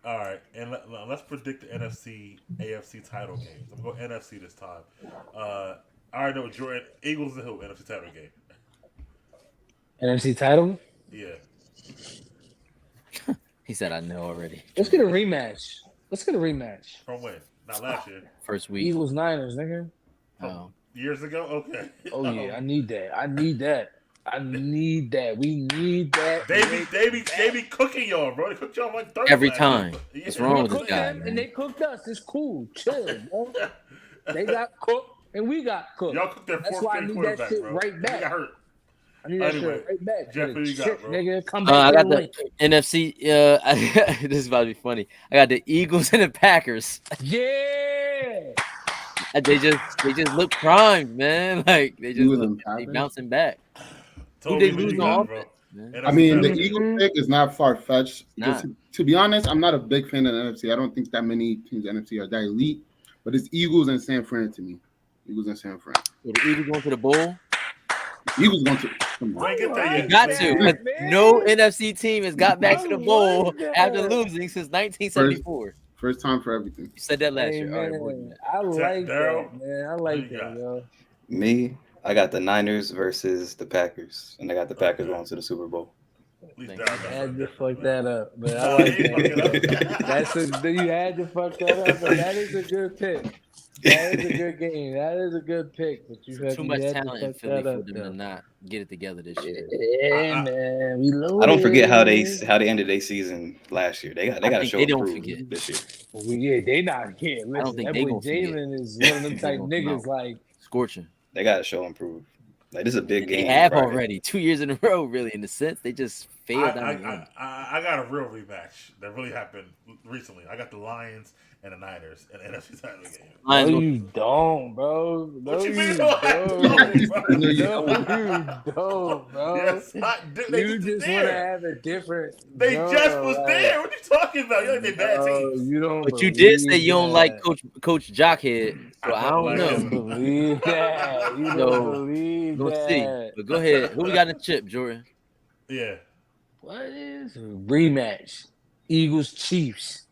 All right, and let's predict the NFC, AFC title games. I'm going to go NFC this time. I already know Jordan. Eagles and who? NFC title game. NFC title? Yeah. He said, I know already. Let's get a rematch. From when? Not last year. First week. Eagles Niners, nigga. Oh. Years ago? Okay. Oh yeah, I need that. We need that. They be cooking y'all, bro. They cooked y'all like 30 Every last time. year. What's Yeah. wrong They with this cooked guy, them man? and they cooked us. It's cool. Chill, bro. They got cooked and we got cooked. Y'all cooked their That's fourth why I string need that quarterback, shit bro. right He back. got hurt. I need that Anyway, shit right back. Jeff, who you got, Shit, bro? nigga, come I back. got to the the link. NFC. This is about to be funny. I got the Eagles and the Packers. Yeah. They just look primed, man. Like they just Eagles look and they Packers? bouncing back. Toby, they who you lose got, on bro? offense, man? NFC I mean, the South. Eagles pick is not far fetched. Nah. To be honest, I'm not a big fan of the NFC. I don't think that many teams in the NFC are that elite, but it's Eagles and San Fran to me. Eagles and San Fran. So the Eagles going to the bowl. Eagles going to. Come We ain't on. get there You yet. Got Please. to. man. No NFC team has got back to the I bowl like that. after losing since 1974. First time for everything. You said that last Hey, year. All right, man, more than that. I like Daryl, that, man. I who like you that, got? yo. Me, I got the Niners versus the Packers, and I got the Packers Okay. going to the Super Bowl. At least Thank Daryl You got had to that. fuck that up, but I Nah, like he ain't fucking that. up. You had to fuck that up, but that is a good pick. That is a good game. That is a good pick. But you had Too much you had talent to in fuck Philly that for up, them though. to not get it together this year. Yeah, man. We loaded. I don't forget how they ended their season last year. They got I to think show they don't improvement forget. this year. They not here. Listen, I don't think that they boy gonna forget. Jalen is one of them They type gonna come niggas. out. Like, Scorching. They got to show improve. Like this is a big They game. have Friday. already 2 years in a row, really, in a sense. They just failed down the line. I got a real rematch that really happened recently. I got the Lions and the Niners in the NFC title game. Lions no, go- you don't, bro. No, What you mean? you No, I don't. don't, bro. No, you No, don't. you don't, bro. Yes, I do. They You just just want to there. have a different. They genre, just was like, there. What you talking about? You like they bad no, teams. you don't. But you did say you don't like that. Coach Jockhead, so I don't like You know. don't believe that. You No, don't believe We'll see. that. But go ahead. Who we got in the chip, Jordan? Yeah. What is rematch? Eagles Chiefs.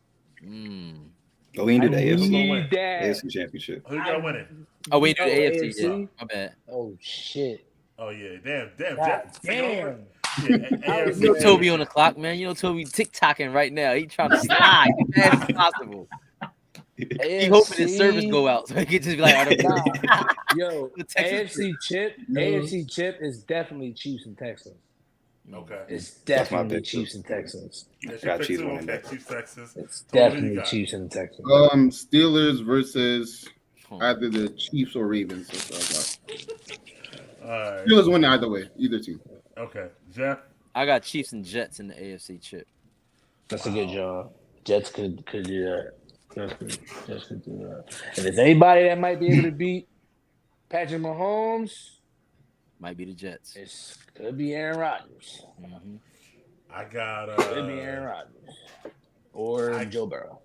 But we didn't do the Who's AFC, gonna win? Need that. AFC Championship. Who you got winning? Oh, we do Oh, the AFC. AFC? Yeah, my bad. Oh shit. Oh yeah, damn. God Jeff, take over. damn. Yeah, was You know AFC. Toby on the clock, man. You know Toby TikToking right now. He trying to slide as fast as possible. He hoping his service go out so he can just be like, all right, Nah. Yo, The Texans AFC chip. AFC chip is definitely Chiefs and Texans. Okay. It's That's my definitely pick, too. Chiefs and Texans. That's I got your pick Chiefs too. winning Okay, that. Chiefs, Texans. It's Toby, who you definitely got? Chiefs and Texans. Steelers versus Huh. either the Chiefs or Ravens. So All right. Steelers win either way, either team. Okay, Jeff. I got Chiefs and Jets in the AFC chip. That's a good job. Jets could do that. Jets could do that. And if anybody that might be able to beat Patrick Mahomes, Might be the Jets. it could be Aaron Rodgers. Mhm. I got Could be Aaron Rodgers. Or Joe Burrow.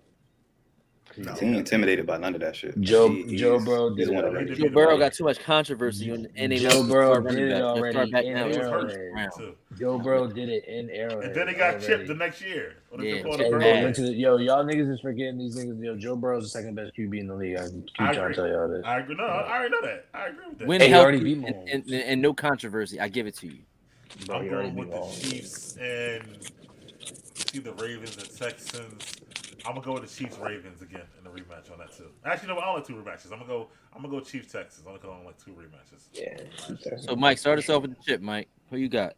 No. He ain't intimidated by none of that shit. Joe He's Burrow he's did one it of already. them. Joe Burrow got too much controversy, and they Joe lost his Burrow star running did it back. Their already star back in now is He was Arrowhead. hurt Brown. too. Joe Burrow did it in Arrowhead. And then they got already. chipped the next year. When they Yeah, pulled chipped the And Burrow. they went to y'all niggas is forgetting these niggas. Yo, Joe Burrow's the second best QB in the league. I keep I trying agree. to tell y'all this. I agree. No, I already know that. I agree with that. Win Hey, he already healthy beat and, Mahomes. and no controversy. I give it to you. Bro, I'm he already going beat with the Mahomes. Chiefs and see the Ravens and Texans. I'm gonna go with the Chiefs Ravens again in the rematch on that too. Actually, no, I only like 2 rematches. I'm gonna go Chiefs Texans. Only because I only like 2 rematches. Yeah. So, Mike, start us off with the chip, Mike. Who you got?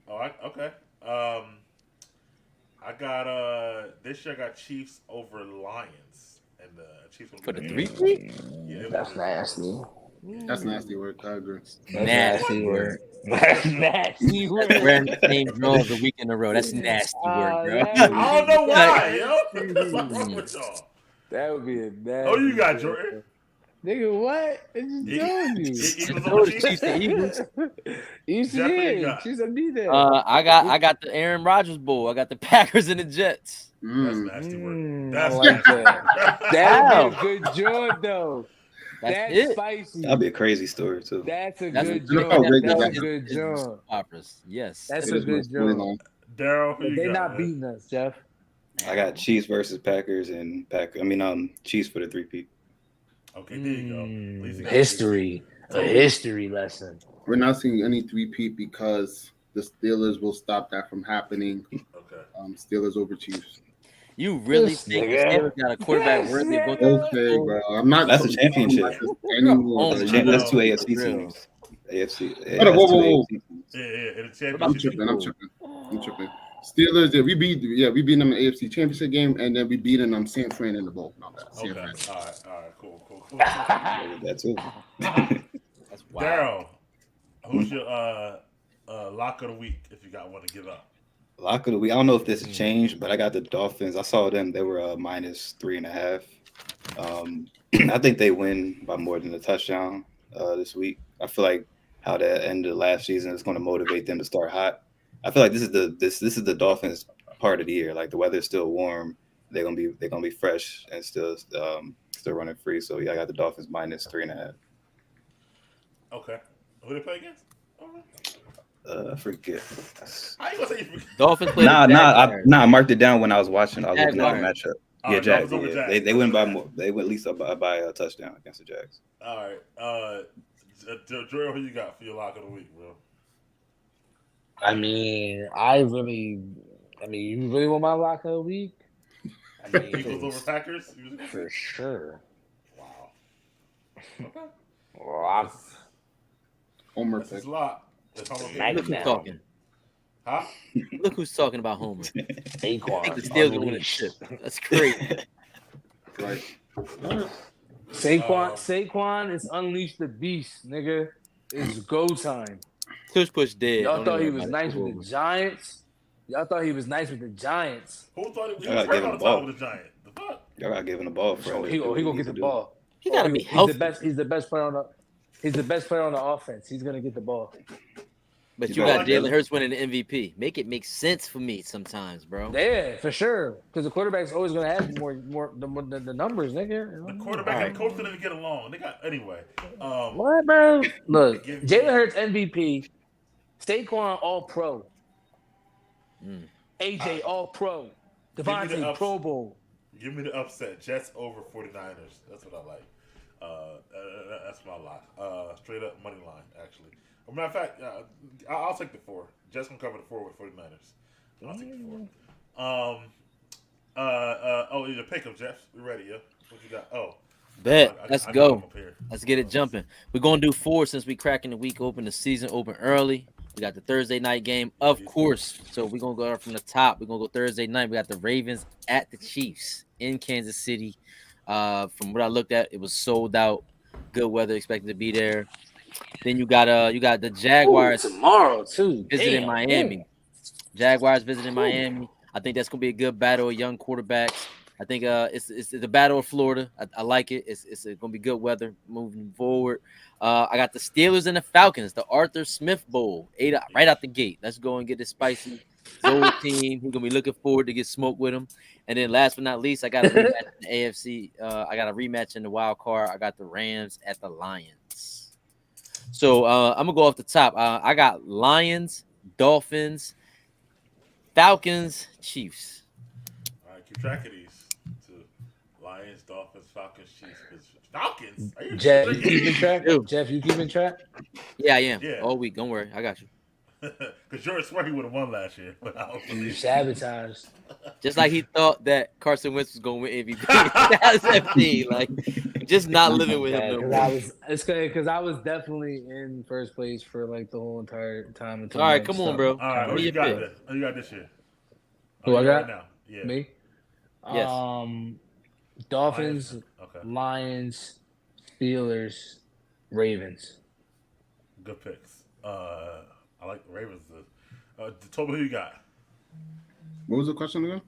All right, okay. I got this year I got Chiefs over Lions, and the Chiefs will For the win 3-3? Yeah, That's nasty. That's nasty work. I agree. That's Nasty nasty work. That's nasty work. Wearing the same draws a week in a row. That's nasty work, bro. that I don't know why, yo. What's wrong would with y'all? That would be a nasty. Oh, you got Jordan. Nigga, what? I just told you. Eagles I over told you, Chiefs. Chiefs and Eagles. East Jeff, who you yeah, got? she's a need that. I got the Aaron Rodgers Bowl. I got the Packers and the Jets. That's nasty work. I That's like nasty. that. That would be a good joint though. That's That's it. spicy. That'd be a crazy story too. That's a That's good Look how joint. big That's a that is. good joint. Operas. Yes. That's It a is my good joint. storyline. Daryl, who you They got? not man? beating us, Jeff. I got Chiefs versus Packers and Chiefs for the 3-peat. Okay, there you go. At least you got History. A history lesson. We're not seeing any 3-peat because the Steelers will stop that from happening. Chiefs. Okay. Steelers over Chiefs. You really This think the nigga. Steelers got a quarterback Yes, worthy of going to Okay, bro. I'm not. That's a championship. Anymore. That's a That's 2 No, AFC real. teams. AFC. Hold on, whoa, whoa, whoa. AFC teams. Yeah, in the I'm championship. tripping. Steelers. Yeah, we beat them in the AFC Championship game, and then we beat them San Fran in the bowl. Not bad. San Okay. Fran. All right. Cool. That too. That's wild. Daryl, who's your lock of the week if you got one to give up. Lock of the week. I don't know if this has changed, but I got the Dolphins. I saw them. They were -3.5. I think they win by more than a touchdown this week. I feel like how that ended last season is going to motivate them to start hot. I feel like this is the Dolphins part of the year. Like the weather's still warm. They're gonna be fresh and still running free. So yeah, I got the Dolphins -3.5. Okay. Who they play against? I forget. How you gonna say you forget? Dolphins play. I Jaguars. marked it down when I was watching. I was looking at the Jaguars. matchup. Oh, Yeah, Jags. Dolphins over Yeah. Jags. They win by more. They went at least by a touchdown against the Jags. All right. Jordan, who you got for your lock of the week, bro? I mean, you really want my lock of the week? I mean, Eagles over Packers? for sure. Wow. Okay. Well, Homer That's pick. his lock. That's Homer pick. Smack Look who's down. talking. Huh? Look who's talking about Homer. I Saquon. think the Steelers gonna win a unleashed. chip. That's crazy. Right. Saquon is unleashed the beast, nigga. It's go time. Push dead. Y'all Don't thought he even was matter. nice with the Giants. Y'all thought he was nice with the Giants. Who thought he I gotta was give him on the the ball. top of the Giant? The fuck? Y'all got giving the ball for So him. he gonna get the ball. He gotta be He's healthy. the best. He's the best player on the. He's the best player on the offense. He's gonna get the ball. But You you got know, Jalen Hurts winning the MVP. Make it make sense for me sometimes, bro. Yeah, for sure. Because the quarterback's always gonna have more the numbers, nigga. The quarterback and coach didn't even get along. They got anyway. What, bro? Look, Give me- Jalen Hurts MVP, Saquon All Pro, AJ All Pro, me the Devontae ups. Pro Bowl. Give me the upset. Jets over 49ers. That's what I like. That's my lock. Straight up money line, actually. As a matter of fact, I'll take the 4. Jets can cover the 4 with 49ers. I'll take the 4. You pick them, Jeff. We ready, yeah? What you got? Oh. Bet. I Let's got go. them up here. Let's get it jumping. We're gonna do 4 since we cracking the week open, the season open early. We got the Thursday night game, of course. So we're gonna go from the top. We're gonna go Thursday night. We got the Ravens at the Chiefs in Kansas City. From what I looked at, it was sold out. Good weather expected to be there. Then you got the Jaguars tomorrow too. visiting Damn, Miami. Jaguars visiting Miami. I think that's gonna be a good battle of young quarterbacks. I think it's the battle of Florida. I like it. It's gonna be good weather moving forward. I got the Steelers and the Falcons, the Arthur Smith Bowl, right out the gate. Let's go and get this spicy Zoe team. We're gonna be looking forward to get smoked with them. And then last but not least, I got a rematch in the AFC. I got a rematch in the wild card. I got the Rams at the Lions. So I'm gonna go off the top. I got Lions, Dolphins, Falcons, Chiefs. All right, keep track of these. Lions, Dolphins, Falcons, Chiefs. Falcons? Are you Jeff, you drinking? keeping track? Ew. Jeff, you keeping track? Yeah, I am. Yeah. All week. Don't worry. I got you. Because Jordan swear he would have won last year. But I don't You believe it. sabotaged. Just like he thought that Carson Wentz was going to win MVP. That's FD. Like, just not living with him. No more. Because I was definitely in first place for like the whole entire time. Until All right, Mike come on, stopped. bro. All right, Give who me you your got? pick. Who you got this year? Who I you got? right now? Yeah. Me? Yes. Dolphins, Lions. Okay. Lions, Steelers, Ravens. Good picks. I like the Ravens. Toby, who you got? What was the question again?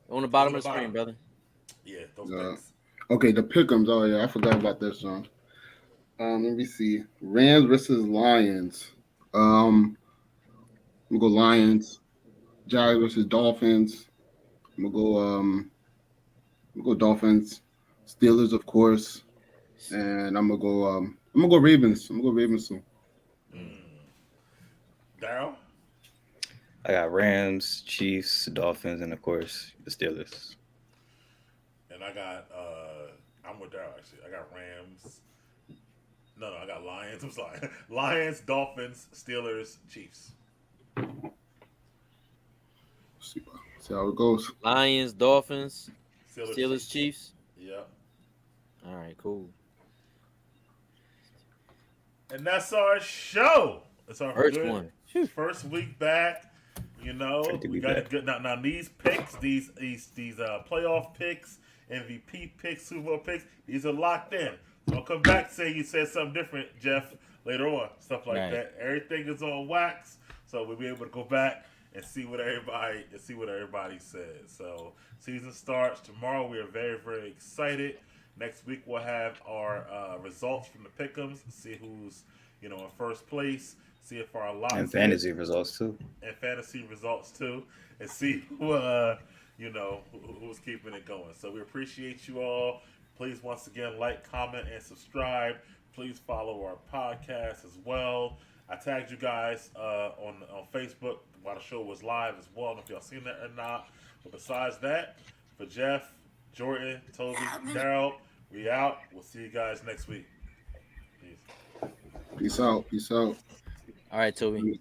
On the bottom On of the the screen, bottom. brother. Yeah, those picks. Okay, the pick'ems. Oh yeah, I forgot about this one. Let me see. Rams versus Lions. We'll go Lions. Jags versus Dolphins. We'll go Dolphins. Steelers, of course. And I'm gonna go Ravens. I'm gonna go Ravens soon. Daryl? I got Rams, Chiefs, Dolphins, and of course the Steelers. And I got I'm with Daryl actually. I got Rams. No, I got Lions. I'm sorry. Lions, Dolphins, Steelers, Chiefs. See how it goes. Lions, Dolphins, Steelers, Chiefs. Yep. All right, cool. And that's our show. That's our First good one. first week back. You know, Good to we be got back. it good. Now these picks, these playoff picks, MVP picks, Super Bowl picks, these are locked in. Don't come back and say you said something different, Jeff, later on. Stuff like Right. that. Everything is on wax. so we'll be able to go back and see what everybody said. So season starts tomorrow. We are very, very excited. Next week we'll have our results from the pick'ems. See who's in first place. See if our locks And fantasy results too. And fantasy results too, and see who who's keeping it going. So we appreciate you all. Please once again like, comment, and subscribe. Please follow our podcast as well. I tagged you guys on Facebook while the show was live as well. I don't know if y'all seen that or not. But besides that, for Jeff, Jordan, Toby, Daryl, we out. We'll see you guys next week. Peace. Peace out. Peace out. All right, Toby.